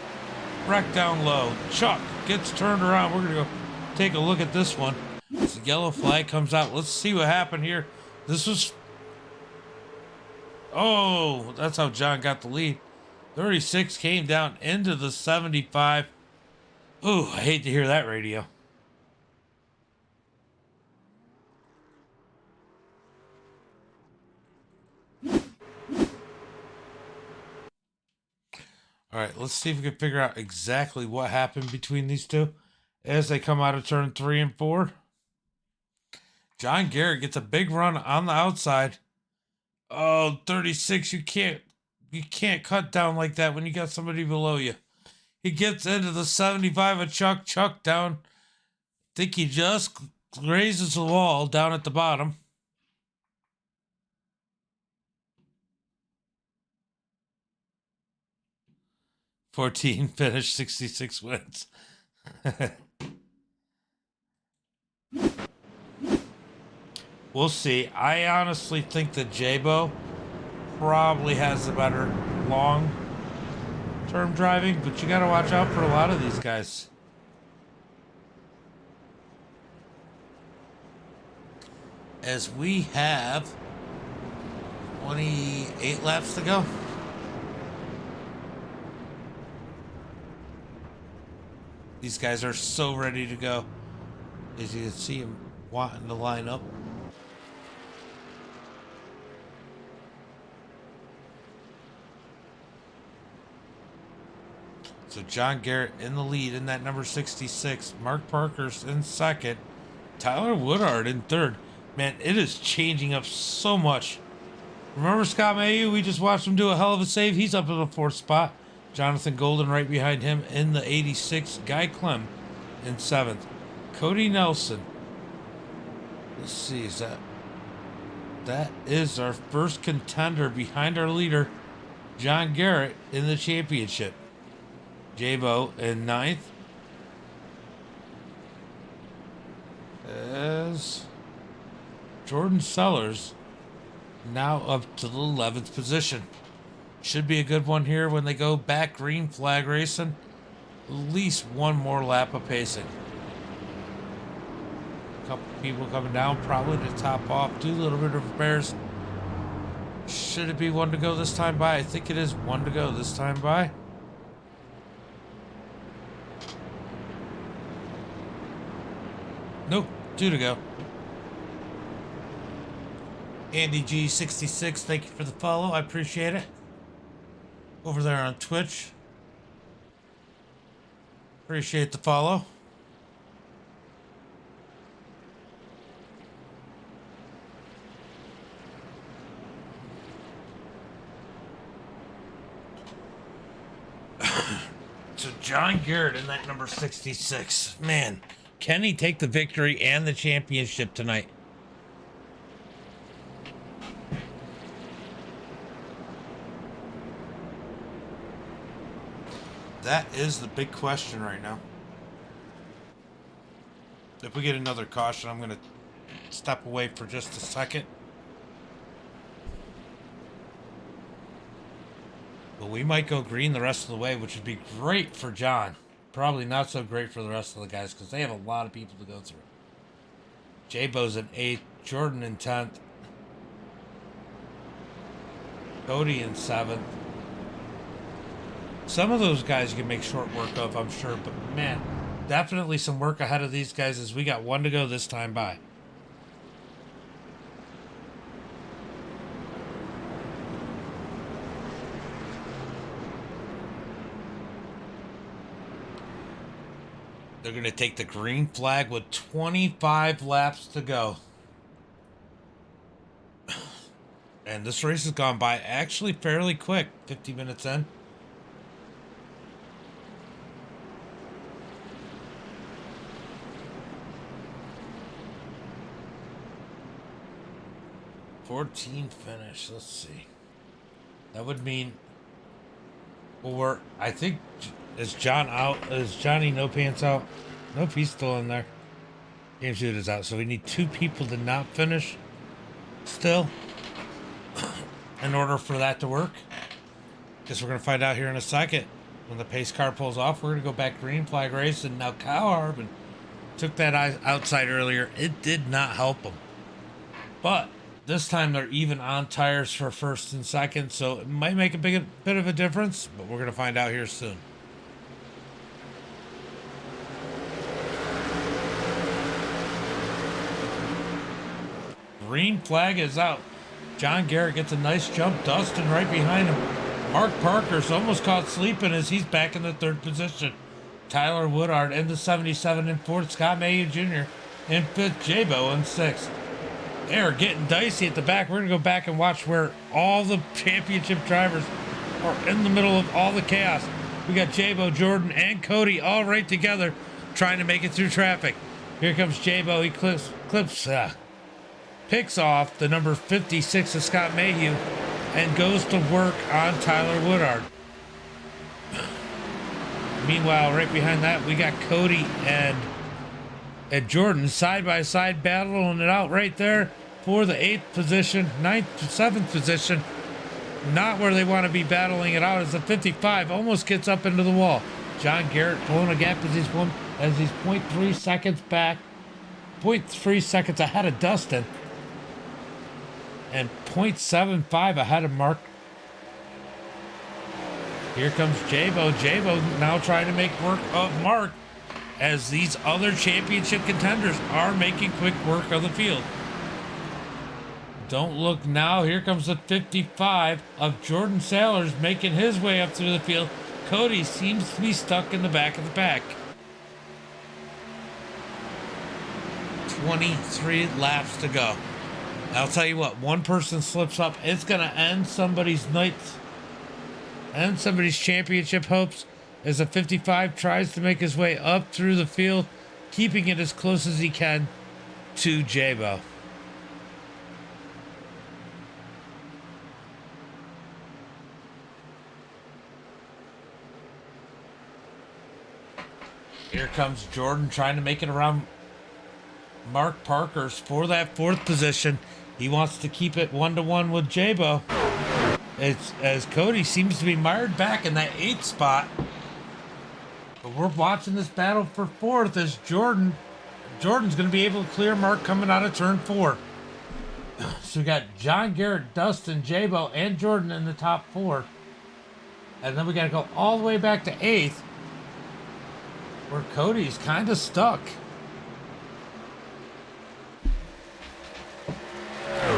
Wreck down low. Chuck gets turned around. We're going to go take a look at this one. As the yellow flag comes out. Let's see what happened here. This was... Oh, that's how John got the lead. 36 came down into the 75. Ooh, I hate to hear that radio. All right, let's see if we can figure out exactly what happened between these two as they come out of turn 3 and 4. John Garrett gets a big run on the outside. Oh, 36, you can't cut down like that when you got somebody below you. He gets into the 75 of Chuck down. I think he just grazes the wall down at the bottom. $14 finished, 66 wins. We'll see. I honestly think that J-Bo probably has the better long-term driving, but you got to watch out for a lot of these guys. As we have 28 laps to go. These guys are so ready to go. As you can see them wanting to line up. So John Garrett in the lead in that number 66. Mark Parker's in second. Tyler Woodard in third. Man, it is changing up so much. Remember Scott Mayu? We just watched him do a hell of a save. He's up in the 4th spot. Jonathan Golden right behind him in the 86. Guy Clem in 7th. Cody Nelson. Let's see, is that is our first contender behind our leader, John Garrett, in the championship. J-Bo in 9th. As Jordan Sellers now up to the 11th position. Should be a good one here when they go back green flag racing. At least one more lap of pacing. A couple people coming down probably to top off, do a little bit of repairs. Should it be 1 to go this time by? I think it is 1 to go this time by. Nope, 2 to go. Andy G66, thank you for the follow. I appreciate it. Over there on Twitch. Appreciate the follow. So John Garrett in that number 66. Man, can he take the victory and the championship tonight? That is the big question right now. If we get another caution, I'm going to step away for just a second. But we might go green the rest of the way, which would be great for John. Probably not so great for the rest of the guys because they have a lot of people to go through. J-Bo's in 8th, Jordan in 10th, Cody in 7th. Some of those guys you can make short work of, I'm sure, but man, definitely some work ahead of these guys as we got 1 to go this time by. They're going to take the green flag with 25 laps to go. And this race has gone by actually fairly quick, 50 minutes in. '14 finish. Let's see. That would mean, or I think, is John out? Is Johnny No Pants out? Nope, he's still in there. Game shoot is out, so we need 2 people to not finish still in order for that to work. Guess we're gonna find out here in a second. When the pace car pulls off, we're gonna go back green flag race, and now Kyle Harbin took that outside earlier. It did not help him, but this time they're even on tires for first and second, so it might make a bit of a difference, but we're going to find out here soon. Green flag is out. John Garrett gets a nice jump. Dustin right behind him. Mark Parker's almost caught sleeping as he's back in the 3rd position. Tyler Woodard in the 77 in 4th. Scott Mayhew Jr. in 5th. J-Bo in 6th. They're getting dicey at the back. We're going to go back and watch where all the championship drivers are in the middle of all the chaos. We got J-Bo, Jordan, and Cody all right together trying to make it through traffic. Here comes J-Bo. He picks off the number 56 of Scott Mayhew and goes to work on Tyler Woodard. Meanwhile, right behind that, we got Cody and Jordan side by side battling it out right there for the 8th position, 7th position. Not where they want to be battling it out as the 55 almost gets up into the wall. John Garrett pulling a gap as he's 0.3 seconds back, 0.3 seconds ahead of Dustin, and 0.75 ahead of Mark. Here comes J-Bo. J-Bo now trying to make work of Mark, as these other championship contenders are making quick work of the field. Don't look now. Here comes the 55 of Jordan Sailors making his way up through the field. Cody seems to be stuck in the back of the pack. 23 laps to go. I'll tell you what, one person slips up, it's going to end somebody's nights, end somebody's championship hopes, as a 55 tries to make his way up through the field, keeping it as close as he can to J-Bo. Here comes Jordan trying to make it around Mark Parker's for that 4th position. He wants to keep it 1-to-1 with J-Bo. It's as Cody seems to be mired back in that 8th spot. But we're watching this battle for 4th as Jordan's going to be able to clear Mark coming out of turn 4. So we got John Garrett, Dustin, J-Bo, and Jordan in the top 4. And then we got to go all the way back to 8th, where Cody's kind of stuck.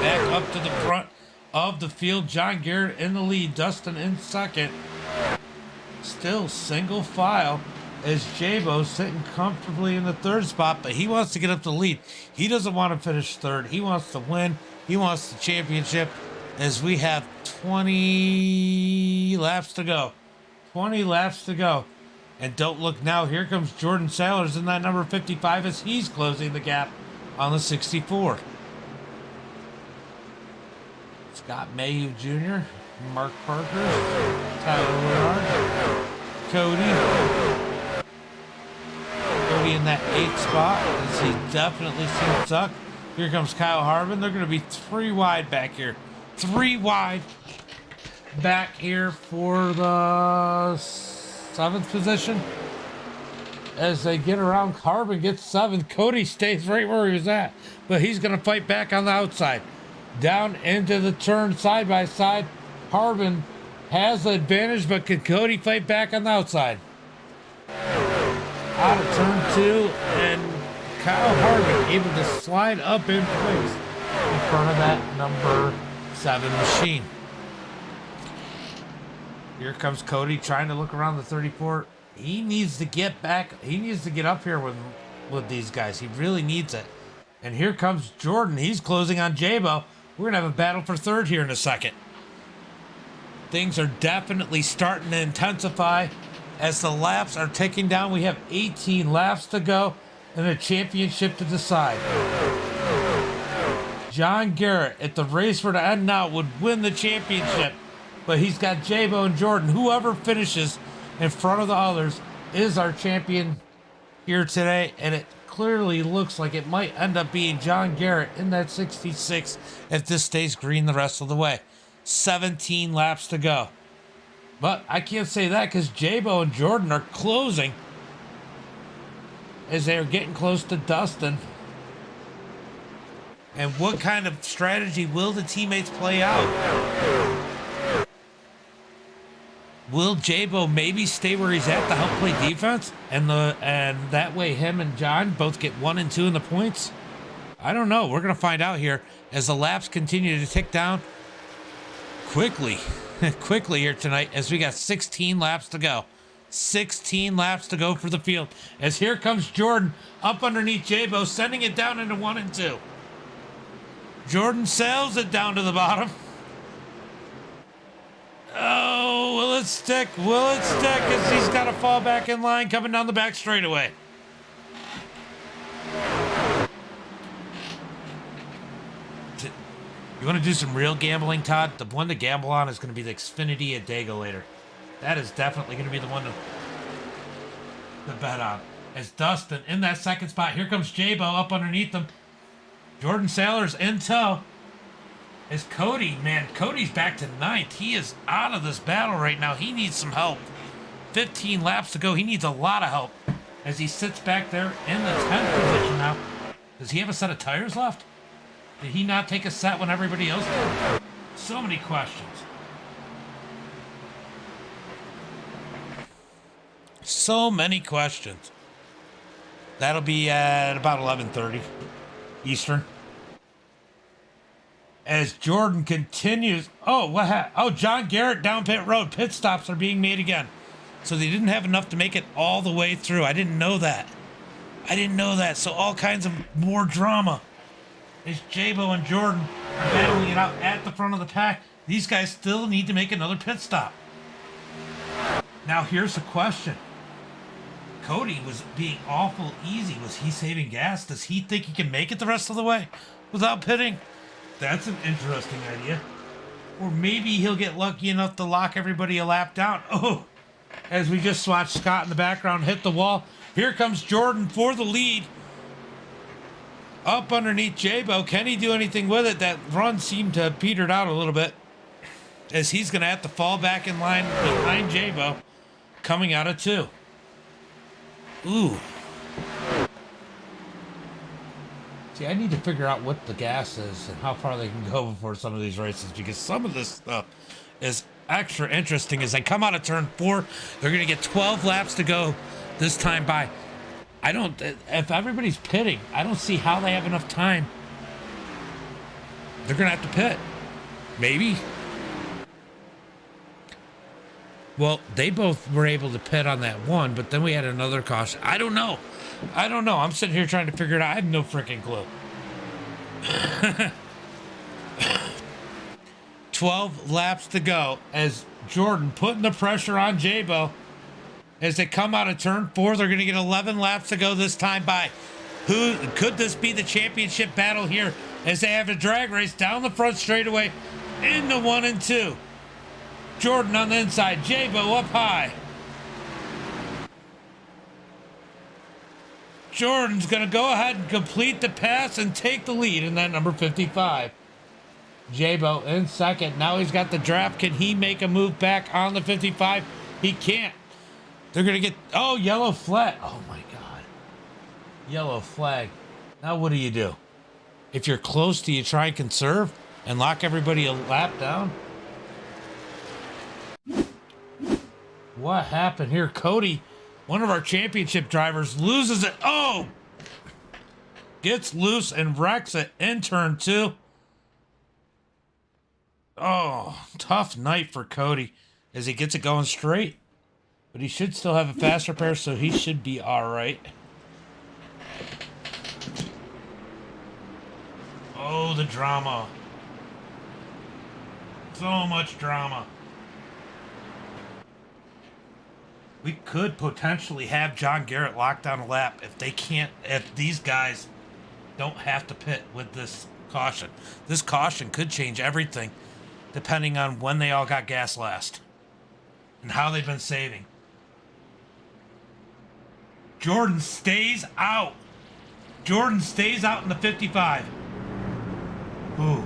Back up to the front of the field. John Garrett in the lead. Dustin in 2nd. Still single file as J-Bo sitting comfortably in the 3rd spot, but he wants to get up the lead. He doesn't want to finish 3rd. He wants to win. He wants the championship, as we have 20 laps to go. 20 laps to go. And don't look now. Here comes Jordan Sailors in that number 55 as he's closing the gap on the 64. Scott Mayhew Jr., Mark Parker, Tyler Woodard, Cody. Cody in that 8th spot as he definitely seems stuck. Here comes Kyle Harbin. They're going to be 3 wide back here. 3 wide back here for the 7th position. As they get around, Harbin gets 7th. Cody stays right where he was at, but he's going to fight back on the outside. Down into the turn side by side. Harbin has the advantage, but can Cody fight back on the outside? Out of turn 2, and Kyle Harbin able to slide up in place in front of that number 7 machine. Here comes Cody trying to look around the 34. He needs to get back. He needs to get up here with these guys. He really needs it. And here comes Jordan. He's closing on J-Bo. We're going to have a battle for third here in a second. Things are definitely starting to intensify as the laps are ticking down. We have 18 laps to go and a championship to decide. John Garrett, if the race were to end now, would win the championship. But he's got J-Bo and Jordan. Whoever finishes in front of the others is our champion here today. And it clearly looks like it might end up being John Garrett in that 66 if this stays green the rest of the way. 17 laps to go. But I can't say that because J-Bo and Jordan are closing as they're getting close to Dustin. And what kind of strategy will the teammates play out? Will J-Bo maybe stay where he's at to help play defense? And that way him and John both get 1 and 2 in the points? I don't know. We're going to find out here as the laps continue to tick down quickly here tonight as we got 16 laps to go. 16 laps to go for the field. As here comes Jordan up underneath J-Bo, sending it down into 1 and 2. Jordan sails it down to the bottom. Oh, will it stick? Will it stick as he's got to fall back in line coming down the back straightaway? You want to do some real gambling, Todd? The one to gamble on is going to be the Xfinity at Dago later. That is definitely going to be the one to bet on. As Dustin in that second spot. Here comes J-Bo up underneath them. Jordan Sailor's in tow. As Cody, man, Cody's back to 9th. He is out of this battle right now. He needs some help. 15 laps to go. He needs a lot of help as he sits back there in the 10th position now. Does he have a set of tires left? Did he not take a set when everybody else did? So many questions. So many questions. That'll be at about 11:30 Eastern. As Jordan continues. Oh, what happened? Oh, John Garrett down pit road. Pit stops are being made again. So they didn't have enough to make it all the way through. I didn't know that. So all kinds of more drama. As J-Bo and Jordan are battling it out at the front of the pack. These guys still need to make another pit stop. Now here's the question. Cody was being awful easy. Was he saving gas? Does he think he can make it the rest of the way without pitting? That's an interesting idea. Or maybe he'll get lucky enough to lock everybody a lap down. Oh, as we just watched Scott in the background hit the wall. Here comes Jordan for the lead. Up underneath J-Bo. Can he do anything with it? That run seemed to have petered out a little bit. As he's going to have to fall back in line behind J-Bo. Coming out of 2. Ooh. See, I need to figure out what the gas is and how far they can go before some of these races, because some of this stuff is extra interesting. As they come out of turn 4, they're going to get 12 laps to go this time by. If everybody's pitting, I don't see how they have enough time. They're going to have to pit. Maybe. Well, they both were able to pit on that one, but then we had another caution. I don't know. I'm sitting here trying to figure it out. I have no freaking clue. 12 laps to go as Jordan putting the pressure on J-Bo. As they come out of turn 4, they're going to get 11 laps to go this time by. Who could this be the championship battle here as they have a drag race down the front straightaway into 1 and 2. Jordan on the inside, J-Bo up high. Jordan's going to go ahead and complete the pass and take the lead in that number 55. J-Bo in second. Now he's got the draft. Can he make a move back on the 55? He can't. They're going to get... Oh, yellow flag. Oh, my God. Yellow flag. Now what do? If you're close, do you try and conserve and lock everybody a lap down? What happened here? Cody, one of our championship drivers, loses it. Oh! Gets loose and wrecks it in turn 2. Oh, tough night for Cody as he gets it going straight. But he should still have a faster pair, so he should be all right. Oh, the drama. So much drama. We could potentially have John Garrett locked down a lap if these guys don't have to pit with this caution. This caution could change everything depending on when they all got gas last and how they've been saving. Jordan stays out. Jordan stays out in the 55. Ooh.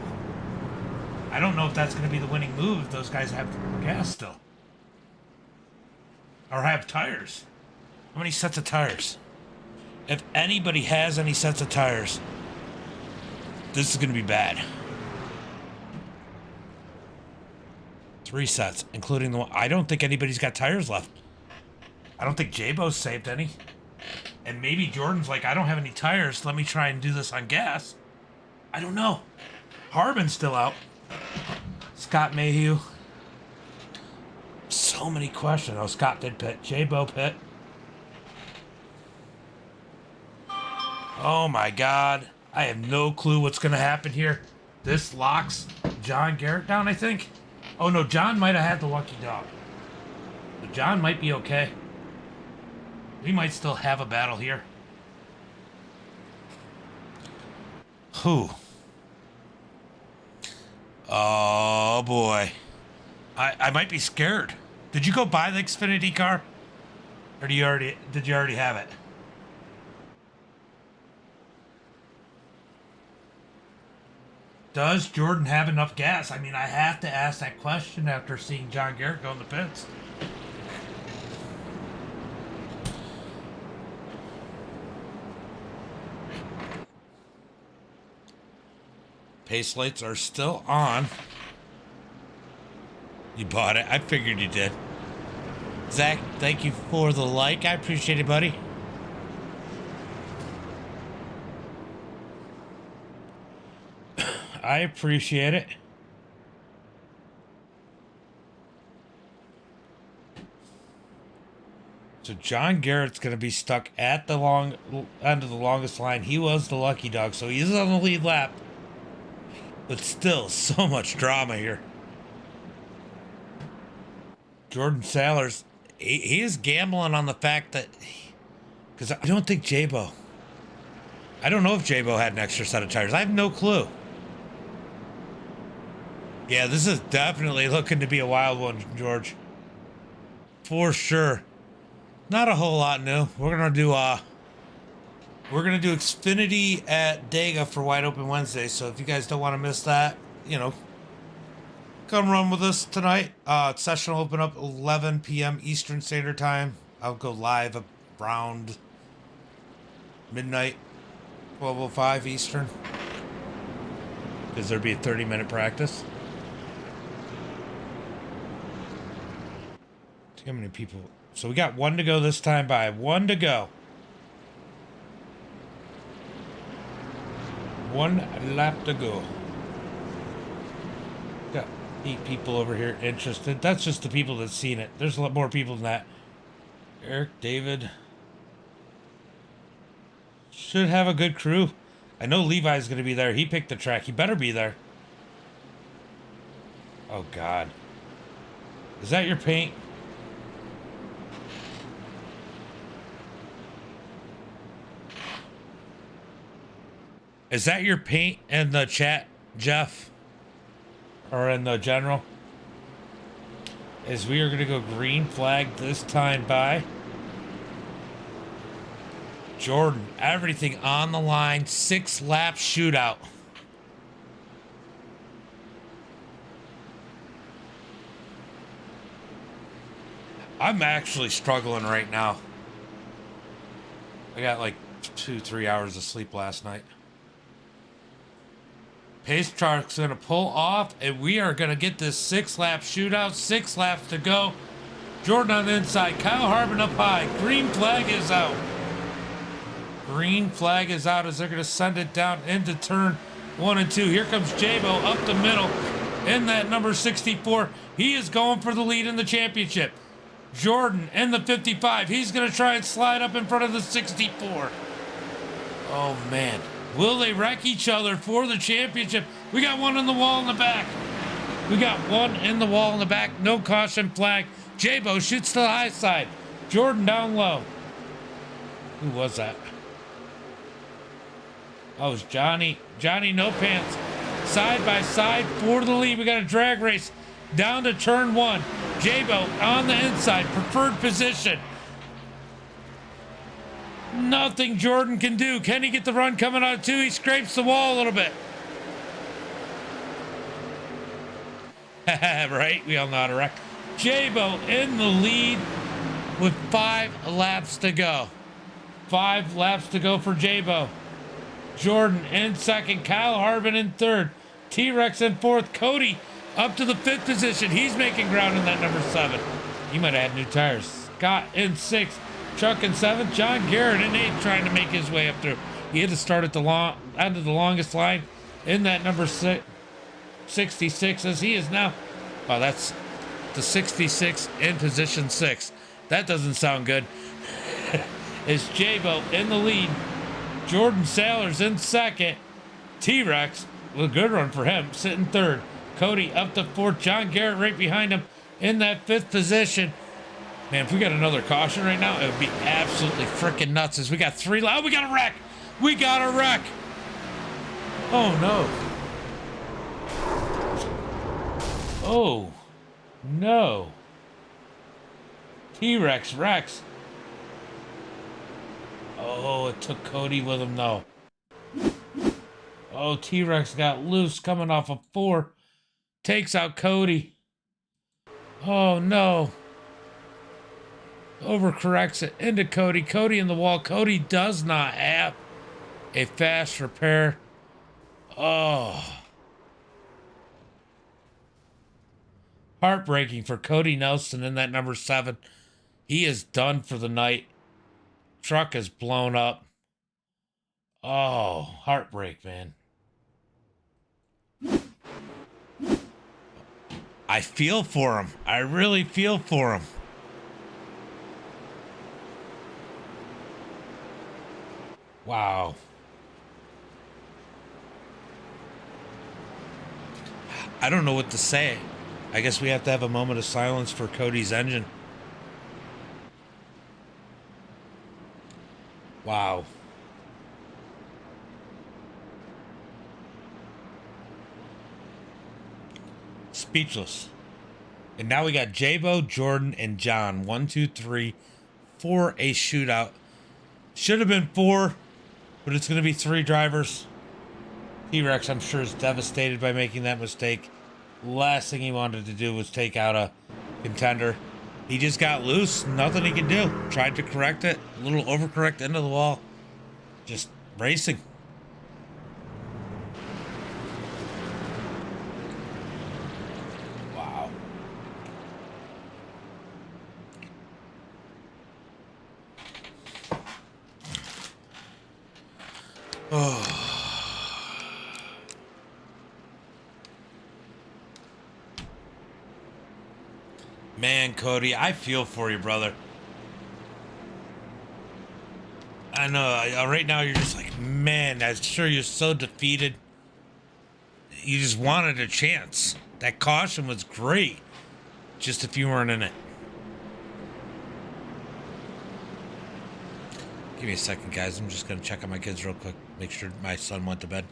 I don't know if that's going to be the winning move if those guys have gas still. Or have tires. How many sets of tires? If anybody has any sets of tires, this is going to be bad. 3 sets, including the one. I don't think anybody's got tires left. I don't think J-Bo's saved any. And maybe Jordan's like, I don't have any tires. Let me try and do this on gas. I don't know. Harbin's still out. Scott Mayhew. So many questions. Oh, Scott did pit. J-Bo pit. Oh my God. I have no clue what's going to happen here. This locks John Garrett down, I think. Oh no, John might have had the lucky dog. But John might be okay. We might still have a battle here. Whew. Oh boy. I might be scared. Did you go buy the Xfinity car? Or did you already have it? Does Jordan have enough gas? I mean, I have to ask that question after seeing John Garrett go in the pits. Pace lights are still on. You bought it. I figured you did. Zach, thank you for the like. I appreciate it, buddy. I appreciate it. So John Garrett's going to be stuck at the long end of the longest line. He was the lucky dog, so he's on the lead lap. But still, so much drama here. Jordan Sallers, he is gambling on the fact that... Because I don't think J-Bo... I don't know if J-Bo had an extra set of tires. I have no clue. Yeah, this is definitely looking to be a wild one, George. For sure. Not a whole lot new. We're gonna do Xfinity at Dega for Wide Open Wednesday. So if you guys don't want to miss that, you know, come run with us tonight. Session will open up 11 p.m. Eastern Standard Time. I'll go live around midnight, 12:05 Eastern, because there'll be a 30-minute practice. See how many people. So we got 1 to go this time by 1 to go. 1 lap to go. Got 8 people over here interested. That's just the people that's seen it. There's a lot more people than that. Eric, David. Should have a good crew. I know Levi's going to be there. He picked the track. He better be there. Oh, God. Is that your paint? Is that your paint in the chat, Jeff? Or in the general? As we are going to go green flag this time by Jordan. Everything on the line. 6-lap shootout. I'm actually struggling right now. I got like 2-3 hours of sleep last night. Pace truck's going to pull off, and we are going to get this 6-lap shootout. 6 laps to go. Jordan on the inside. Kyle Harbin up high. Green flag is out. Green flag is out as they're going to send it down into turn 1 and 2. Here comes J-Bo up the middle in that number 64. He is going for the lead in the championship. Jordan in the 55. He's going to try and slide up in front of the 64. Oh, man. Will they wreck each other for the championship? We got one on the wall in the back. We got one in the wall in the back. No caution flag. J-Bo shoots to the high side. Jordan down low. Who was that? Oh, it was Johnny. Johnny No Pants. Side by side for the lead. We got a drag race down to turn one. J-Bo on the inside. Preferred position. Nothing Jordan can do. Can he get the run coming out too? He scrapes the wall a little bit. Right? We all know how to wreck. J-Bo in the lead with 5 laps to go. 5 laps to go for J-Bo. Jordan in second. Kyle Harbin in third. T-Rex in fourth. Cody up to the 5th position. He's making ground in that number 7. He might have had new tires. Scott in 6th. Chuck in 7th. John Garrett in 8th trying to make his way up through. He had to start at the end of the longest line in that number 66 as he is now. Oh, that's the 66 in position 6. That doesn't sound good. It's J-Bo in the lead. Jordan Sailors in second. T-Rex, a good run for him, sitting third. Cody up to 4th. John Garrett right behind him in that 5th position. Man, if we got another caution right now, it would be absolutely freaking nuts as we got 3 laps. Oh, we got a wreck. We got a wreck. Oh, no. Oh, no. T-Rex Rex. Oh, it took Cody with him, though. Oh, T-Rex got loose coming off of 4. Takes out Cody. Oh, no. Overcorrects it into Cody. Cody in the wall. Cody does not have a fast repair. Oh. Heartbreaking for Cody Nelson in that number 7. He is done for the night. Truck is blown up. Oh, heartbreak, man. I feel for him. I really feel for him. Wow. I don't know what to say. I guess we have to have a moment of silence for Cody's engine. Wow. Speechless. And now we got J-Bo, Jordan, and John. 1, 2, 3 for a shootout. Should have been 4, but it's going to be 3 drivers. T-Rex, I'm sure, is devastated by making that mistake. Last thing he wanted to do was take out a contender. He just got loose. Nothing he could do. Tried to correct it. A little overcorrect into the wall. Just racing. Wow. Oh. Man, Cody, I feel for you, brother. I know, right now you're just like, man, I'm sure you're so defeated. You just wanted a chance. That caution was great. Just if you weren't in it. Give me a second, guys. I'm just going to check on my kids real quick. Make sure my son went to bed.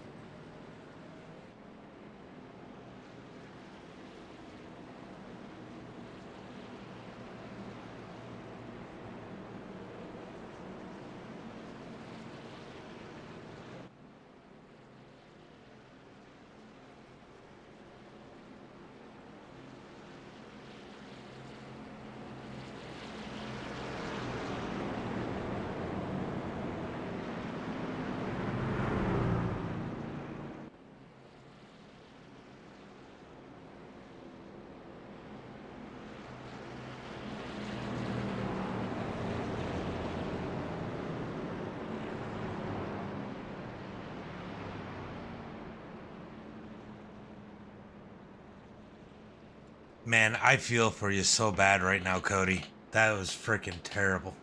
Man, I feel for you so bad right now, Cody. That was freaking terrible.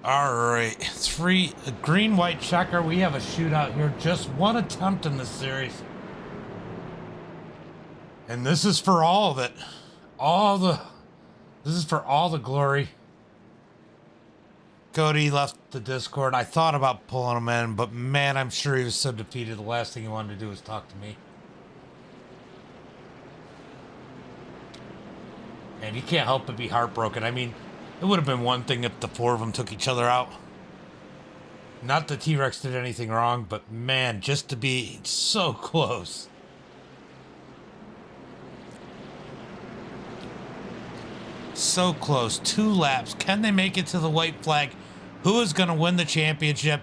All right, a green white checker. We have a shootout here. Just one attempt in this series, and this is for all of it. This is for all the glory. Cody left the Discord. I thought about pulling him in, but man, I'm sure he was so defeated. The last thing he wanted to do was talk to me. And he can't help but be heartbroken. I mean, it would have been one thing if the four of them took each other out. Not that T-Rex did anything wrong, but man, just to be so close. So close. 2 laps. Can they make it to the white flag? Who is going to win the championship?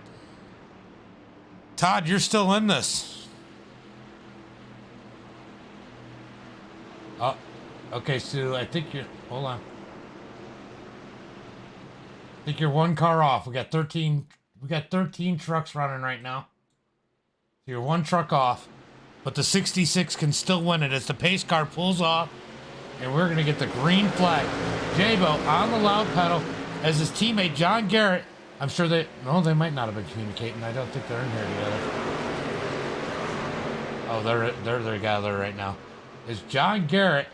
Todd, you're still in this. Oh, okay, Sue, I think you're... Hold on. I think you're 1 car off. We got 13 trucks running right now. So you're 1 truck off. But the 66 can still win it as the pace car pulls off. And we're going to get the green flag. Jabo on the loud pedal as his teammate John Garrett. I'm sure they might not have been communicating. I don't think they're in here together. Oh, they're together right now. Is John Garrett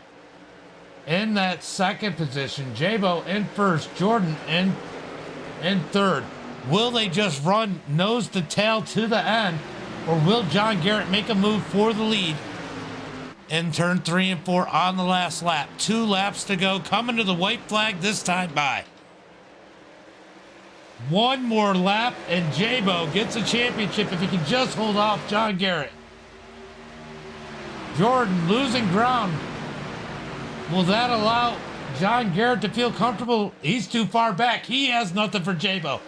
in that second position? Jabo in first. Jordan in third. Will they just run nose to tail to the end? Or will John Garrett make a move for the lead? In turn 3 and 4 on the last lap. 2 laps to go. Coming to the white flag this time by. 1 more lap and Jabo gets a championship if he can just hold off John Garrett. Jordan losing ground. Will that allow John Garrett to feel comfortable? He's too far back. He has nothing for Jabo.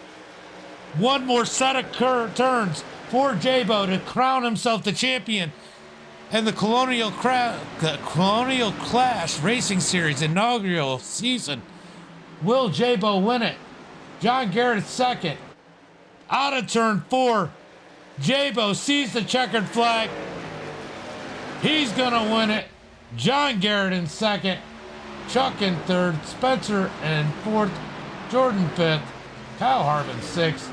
1 more set of turns for Jabo to crown himself the champion. And the Colonial Clash Racing Series inaugural season. Will Jabo win it? John Garrett second. Out of turn 4. Jabo sees the checkered flag. He's gonna win it. John Garrett in second. Chuck in third. Spencer in fourth. Jordan fifth. Kyle Harbin sixth.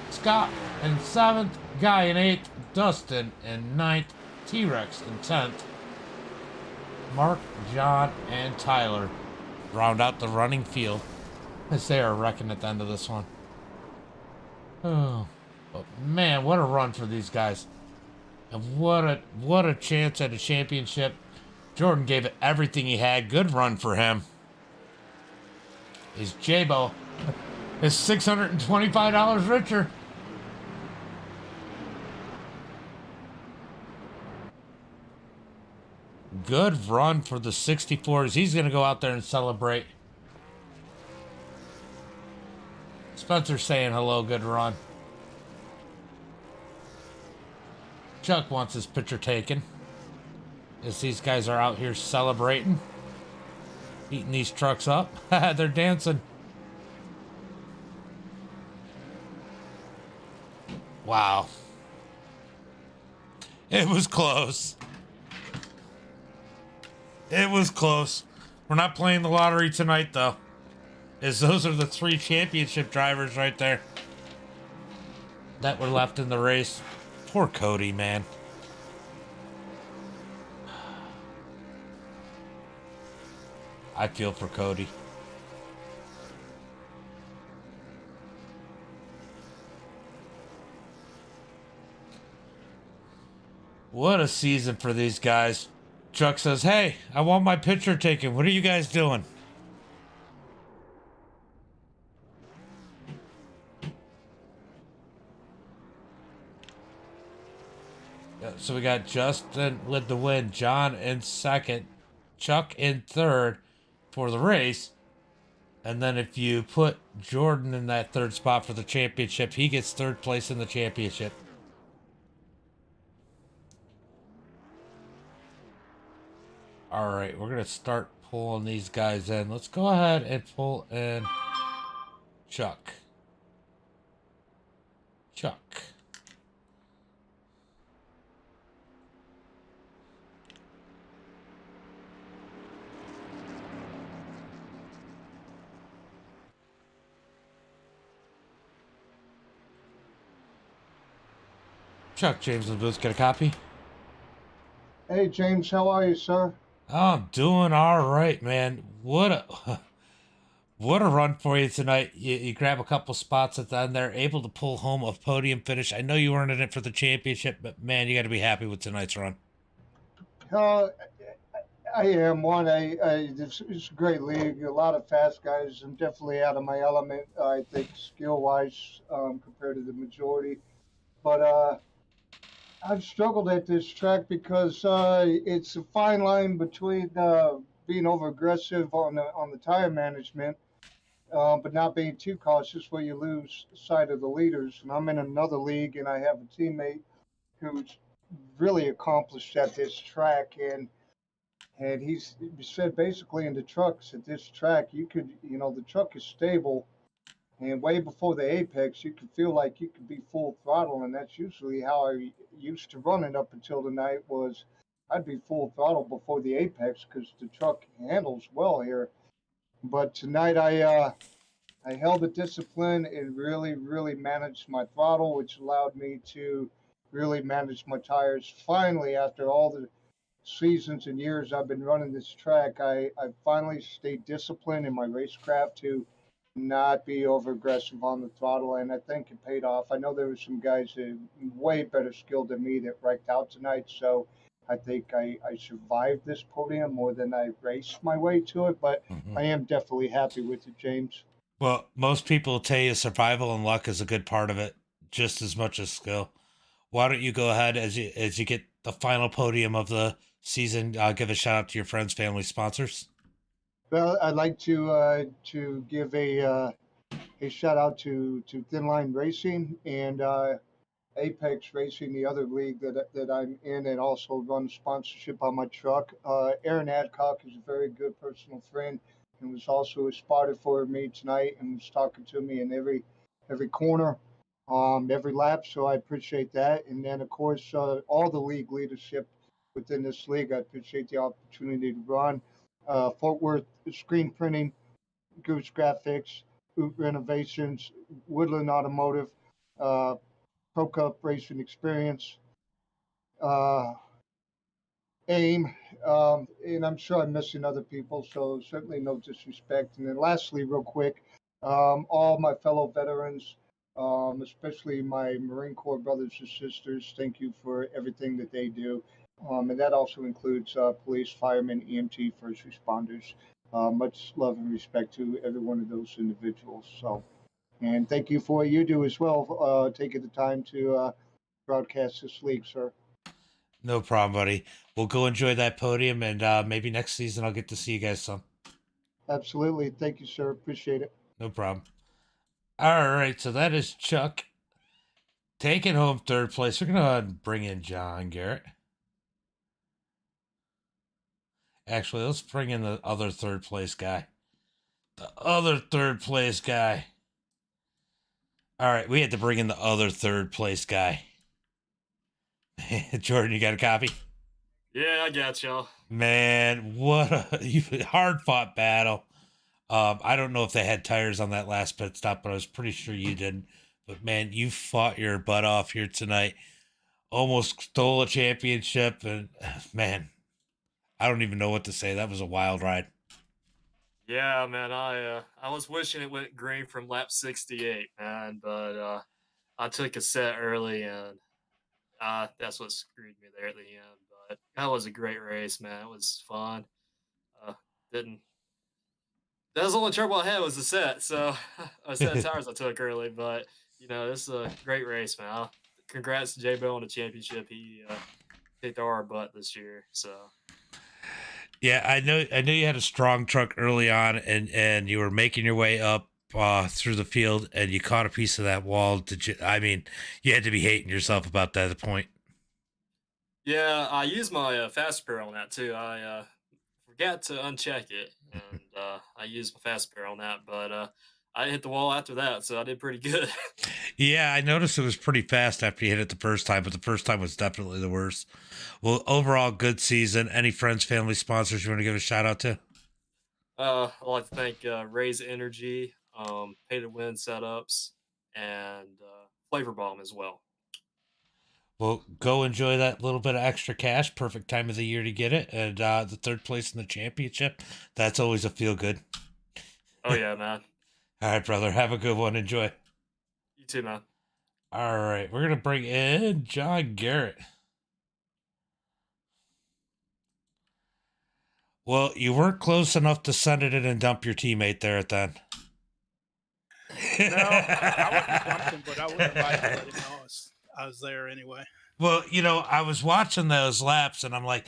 Scott in seventh. Guy in eighth. Dustin in ninth. T-Rex in 10th. Mark, John, and Tyler round out the running field as they are wrecking at the end of this one. Oh, but man, what a run for these guys. And what a chance at a championship. Jordan gave it everything he had. Good run for him. Is Jabo is $625 richer. Good run for the 64s. He's going to go out there and celebrate. Spencer saying hello. Good run. Chuck wants his picture taken as these guys are out here celebrating. Eating these trucks up. They're dancing. Wow. It was close. It was close. We're not playing the lottery tonight, though. As those are the 3 championship drivers right there that were left in the race. Poor Cody, man. I feel for Cody. What a season for these guys. Chuck says, hey, I want my picture taken. What are you guys doing? So we got Justin with the win, John in second, Chuck in third for the race. And then if you put Jordan in that third spot for the championship, he gets third place in the championship. All right, we're going to start pulling these guys in. Let's go ahead and pull in Chuck. Chuck. Chuck James in the booth, get a copy. Hey James, how are you, sir? I'm doing all right, man. What a what a run for you tonight. You grab a couple spots at the end there, able to pull home a podium finish. I know you weren't in it for the championship, but man, you got to be happy with tonight's run. Uh, I am one. It's a great league. A lot of fast guys. I'm definitely out of my element. I think skill wise, compared to the majority. But I've struggled at this track because it's a fine line between being over aggressive on the tire management, but not being too cautious, where you lose sight of the leaders. And I'm in another league, and I have a teammate who's really accomplished at this track, and he said basically in the trucks at this track you could, the truck is stable, and way before the apex you could feel like you could be full throttle, and that's usually how I used to run it up until tonight. Was I'd be full throttle before the apex because the truck handles well here. But tonight I held the discipline and really managed my throttle, which allowed me to really manage my tires. Finally, after all the seasons and years I've been running this track, I finally stayed disciplined in my racecraft to not be over aggressive on the throttle, and I think it paid off. I know there were some guys that way better skilled than me that wrecked out tonight, so I think I survived this podium more than I raced my way to it, but Hmm. I am definitely happy with it, James. Well, most people tell you survival and luck is a good part of it, just as much as skill. Why don't you go ahead as you get the final podium of the season? Give a shout out to your friends, family, sponsors. Well, I'd like to give a shout out to Thin Line Racing and Apex Racing, the other league that I'm in, and also run sponsorship on my truck. Aaron Adcock is a very good personal friend, and was also a spotter for me tonight, and was talking to me in every corner, every lap. So I appreciate that. And then of course all the league leadership within this league. I appreciate the opportunity to run. Fort Worth Screen Printing, Goose Graphics, Oot Renovations, Woodland Automotive, uh, Pro Cup Racing Experience, uh, AIM, and I'm sure I'm missing other people, so certainly no disrespect. And then lastly, real quick, all my fellow veterans, especially my Marine Corps brothers and sisters, thank you for everything that they do. And that also includes police, firemen, EMT, first responders. Much love and respect to every one of those individuals. So, and thank you for what you do as well, taking the time to broadcast this league, sir. No problem, buddy. We'll go enjoy that podium, and maybe next season I'll get to see you guys some. Absolutely. Thank you, sir. Appreciate it. No problem. All right, so that is Chuck taking home third place. We're gonna bring in John Garrett. Actually, let's bring in the other third place guy. The other third place guy. All right, we had to bring in the other third place guy. Jordan, you got a copy? Yeah, I got y'all. Man, what a hard fought battle. I don't know if they had tires on that last pit stop, but I was pretty sure you didn't. But man, you fought your butt off here tonight. Almost stole a championship, and man, I don't even know what to say. That was a wild ride. Yeah, man, I was wishing it went green from lap 68, man, but I took a set early and that's what screwed me there at the end. But that was a great race, man. It was fun. Uh, didn't That was the only trouble I had was the set. So a set of tires I took early, but this is a great race, man. Congrats to J Bell on the championship. He kicked our butt this year. So Yeah, I know you had a strong truck early on, and you were making your way up through the field, and you caught a piece of that wall. Did you? I mean, you had to be hating yourself about that at the point. yeah, I used my fast pair on that too. I forgot to uncheck it, and I used my fast pair on that, but I hit the wall after that, so I did pretty good. Yeah, I noticed it was pretty fast after you hit it the first time, but the first time was definitely the worst. Well, overall, good season. Any friends, family, sponsors you want to give a shout out to? I'd like to thank Raise Energy, Pay to Win Setups, and Flavor Bomb as well. Well, go enjoy that little bit of extra cash. Perfect time of the year to get it. And the third place in the championship, that's always a feel good. Oh yeah, man. All right, brother. Have a good one. Enjoy. You too, man. All right. We're going to bring in John Garrett. Well, you weren't close enough to send it in and dump your teammate there at then. No, I wouldn't dump him, but I would have liked to let him know I was there anyway. Well, I was watching those laps and I'm like,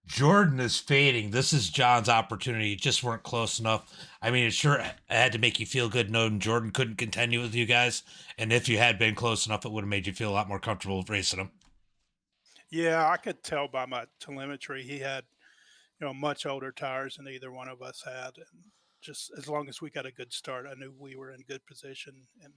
Jordan is fading. This is John's opportunity. You just weren't close enough. I mean, it sure had to make you feel good knowing Jordan couldn't continue with you guys. And if you had been close enough, it would have made you feel a lot more comfortable racing him. Yeah, I could tell by my telemetry he had, much older tires than either one of us had. And just as long as we got a good start, I knew we were in good position. And,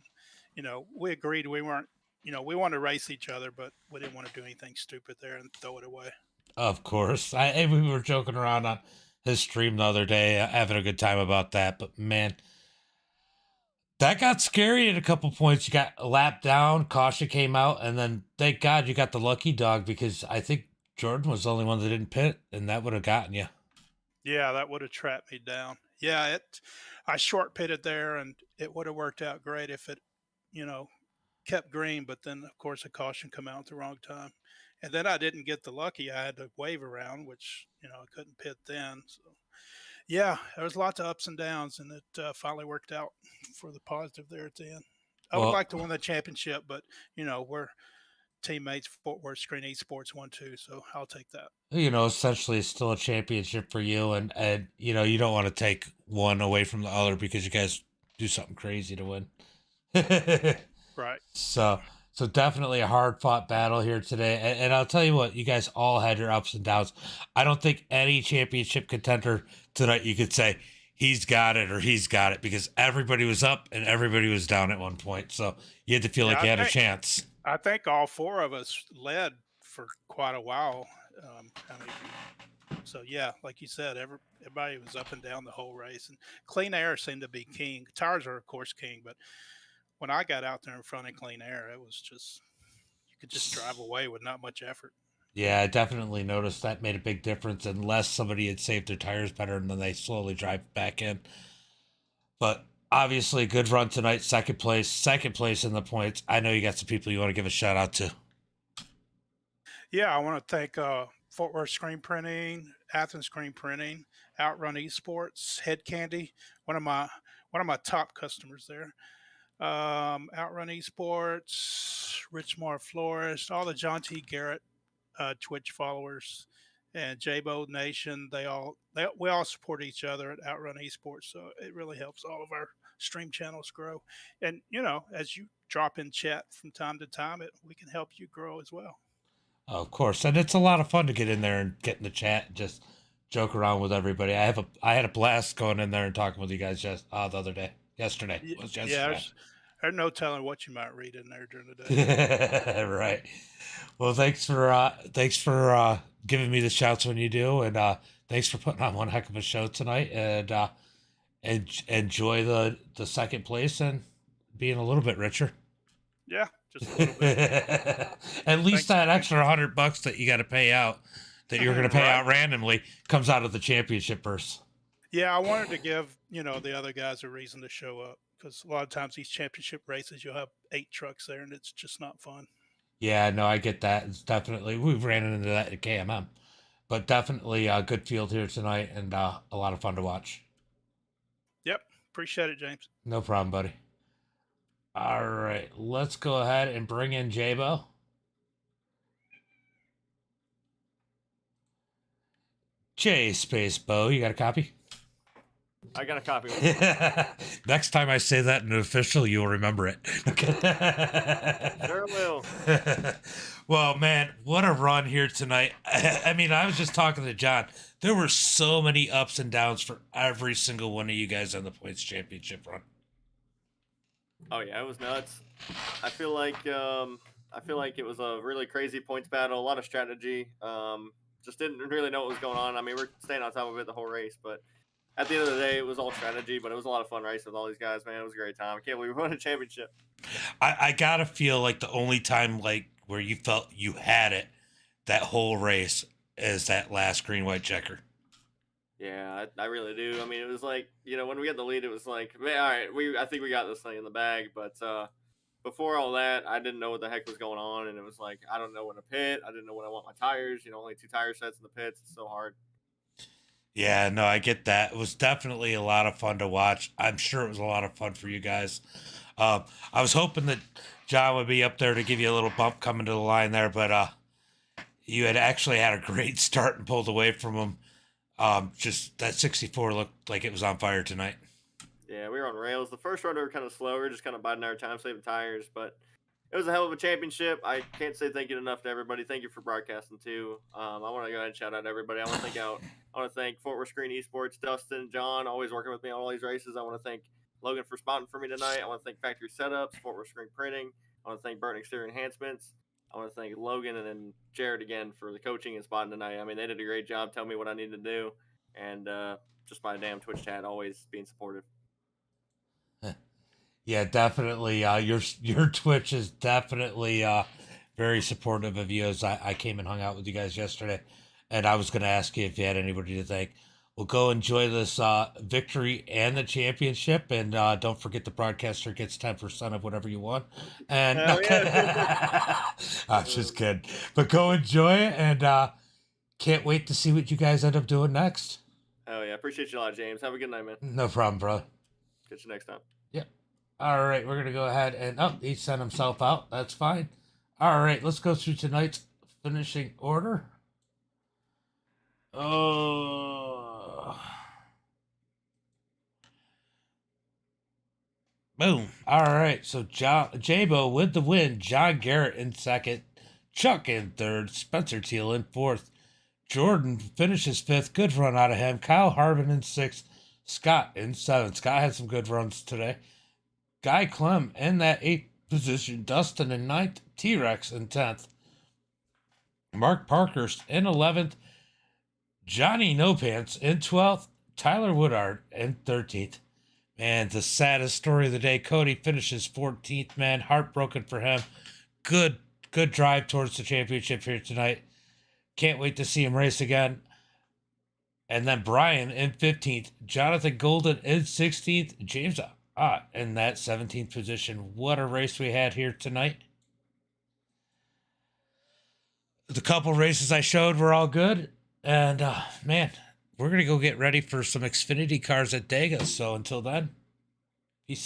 we agreed we weren't, we wanted to race each other, but we didn't want to do anything stupid there and throw it away. Of course. We were joking around on his stream the other day, having a good time about that. But man, that got scary at a couple points. You got a lap down, caution came out, and then thank God you got the lucky dog because I think Jordan was the only one that didn't pit, and that would have gotten you. Yeah, that would have trapped me down. Yeah, I short pitted there, and it would have worked out great if it, you know, kept green. But then, of course, a caution come out at the wrong time, and then I didn't get the lucky. I had to wave around, which I couldn't pit then. So yeah, there was lots of ups and downs, and it finally worked out for the positive there at the end. I would Well, like to win the championship, but we're teammates. Fort Worth Screen Esports won too, so I'll take that. essentially it's still a championship for you, and you don't want to take one away from the other because you guys do something crazy to win. Right. So, so definitely a hard fought battle here today. And I'll tell you what, you guys all had your ups and downs. I don't think any championship contender tonight you could say he's got it or he's got it because everybody was up and everybody was down at one point. So you had to feel like Yeah, you had a chance. I think all four of us led for quite a while. So yeah, like you said, everybody was up and down the whole race, and clean air seemed to be king. Tires are of course king, but when I got out there in front of clean air, it was just you could just drive away with not much effort. Yeah, I definitely noticed that made a big difference unless somebody had saved their tires better and then they slowly drive back in. But obviously, good run tonight. Second place in the points. I know you got some people you want to give a shout out to. Yeah, I want to thank Fort Worth Screen Printing, Athens Screen Printing, Outrun Esports, Head Candy, one of my top customers there. Outrun Esports, Richmar Florist, all the John T. Garrett Twitch followers, and J-Bo Nation. We all support each other at Outrun Esports, so it really helps all of our stream channels grow. And as you drop in chat from time to time, we can help you grow as well. Of course, and it's a lot of fun to get in there and get in the chat and just joke around with everybody. I had a blast going in there and talking with you guys yesterday. It was yesterday. Yeah, there's no telling what you might read in there during the day. Right. Well, thanks for giving me the shouts when you do, and thanks for putting on one heck of a show tonight. And enjoy the second place and being a little bit richer. Yeah, just a little bit. At least that extra $100 that you got to pay out, that you're going to pay out randomly, comes out of the championship purse. Yeah, I wanted to give the other guys a reason to show up because a lot of times these championship races you'll have 8 trucks there and it's just not fun. Yeah, no, I get that. It's definitely we've ran into that at KMM, but definitely a good field here tonight and a lot of fun to watch. Yep, appreciate it, James. No problem, buddy. All right, let's go ahead and bring in J-Bo. J Space Bo, you got a copy? I got a copy. Next time I say that in an official, you'll remember it. Sure will. Well, man, what a run here tonight. I mean, I was just talking to John. There were so many ups and downs for every single one of you guys on the points championship run. Oh yeah, it was nuts. I feel like it was a really crazy points battle, a lot of strategy. Just didn't really know what was going on. I mean, we're staying on top of it the whole race, but at the end of the day, it was all strategy. But it was a lot of fun racing with all these guys, man. It was a great time. I can't believe we won a championship. I gotta feel like the only time like where you felt you had it that whole race is that last green white checker. Yeah, I really do. I mean, it was like, when we got the lead, it was like, man, all right, I think we got this thing in the bag. But before all that, I didn't know what the heck was going on, and it was like, I don't know when to pit. I didn't know when I want my tires. Only 2 tire sets in the pits. It's so hard. Yeah, no, I get that. It was definitely a lot of fun to watch. I'm sure it was a lot of fun for you guys. I was hoping that John would be up there to give you a little bump coming to the line there, but you had actually had a great start and pulled away from him. Just that 64 looked like it was on fire tonight. Yeah, we were on rails. The first run, we were kind of slow. We were just kind of biding our time, saving tires. But it was a hell of a championship. I can't say thank you enough to everybody. Thank you for broadcasting too. I want to go ahead and shout out everybody. I want to thank Fort Worth Screen Esports, Dustin, John, always working with me on all these races. I want to thank Logan for spotting for me tonight. I want to thank Factory Setups, Fort Worth Screen Printing. I want to thank Burton Exterior Enhancements. I want to thank Logan and then Jared again for the coaching and spotting tonight. I mean, they did a great job telling me what I need to do. And just my damn Twitch chat always being supportive. Yeah, definitely. Your Twitch is definitely very supportive of you. As I came and hung out with you guys yesterday, and I was going to ask you if you had anybody to thank. Well, go enjoy this victory and the championship, and don't forget the broadcaster gets 10% of whatever you want. And I'm just kidding, but go enjoy it, and can't wait to see what you guys end up doing next. Oh yeah, appreciate you a lot, James. Have a good night, man. No problem, bro. Catch you next time. Yep. All right, we're gonna go ahead and he sent himself out. That's fine. All right, let's go through tonight's finishing order. Boom. All right, so J-Bo with the win. John Garrett in second. Chuck in third. Spencer Teal in fourth. Jordan finishes fifth. Good run out of him. Kyle Harvin in sixth. Scott in seventh. Scott had some good runs today. Guy Clem in that eighth position. Dustin in ninth. T-Rex in 10th. Mark Parkhurst in 11th. Johnny No Pants in 12th. Tyler Woodard in 13th. Man, the saddest story of the day. Cody finishes 14th, man. Heartbroken for him. Good drive towards the championship here tonight. Can't wait to see him race again. And then Brian in 15th. Jonathan Golden in 16th. James in that 17th position. What a race we had here tonight. The couple races I showed were all good. And, man, we're going to go get ready for some Xfinity cars at Dega. So until then,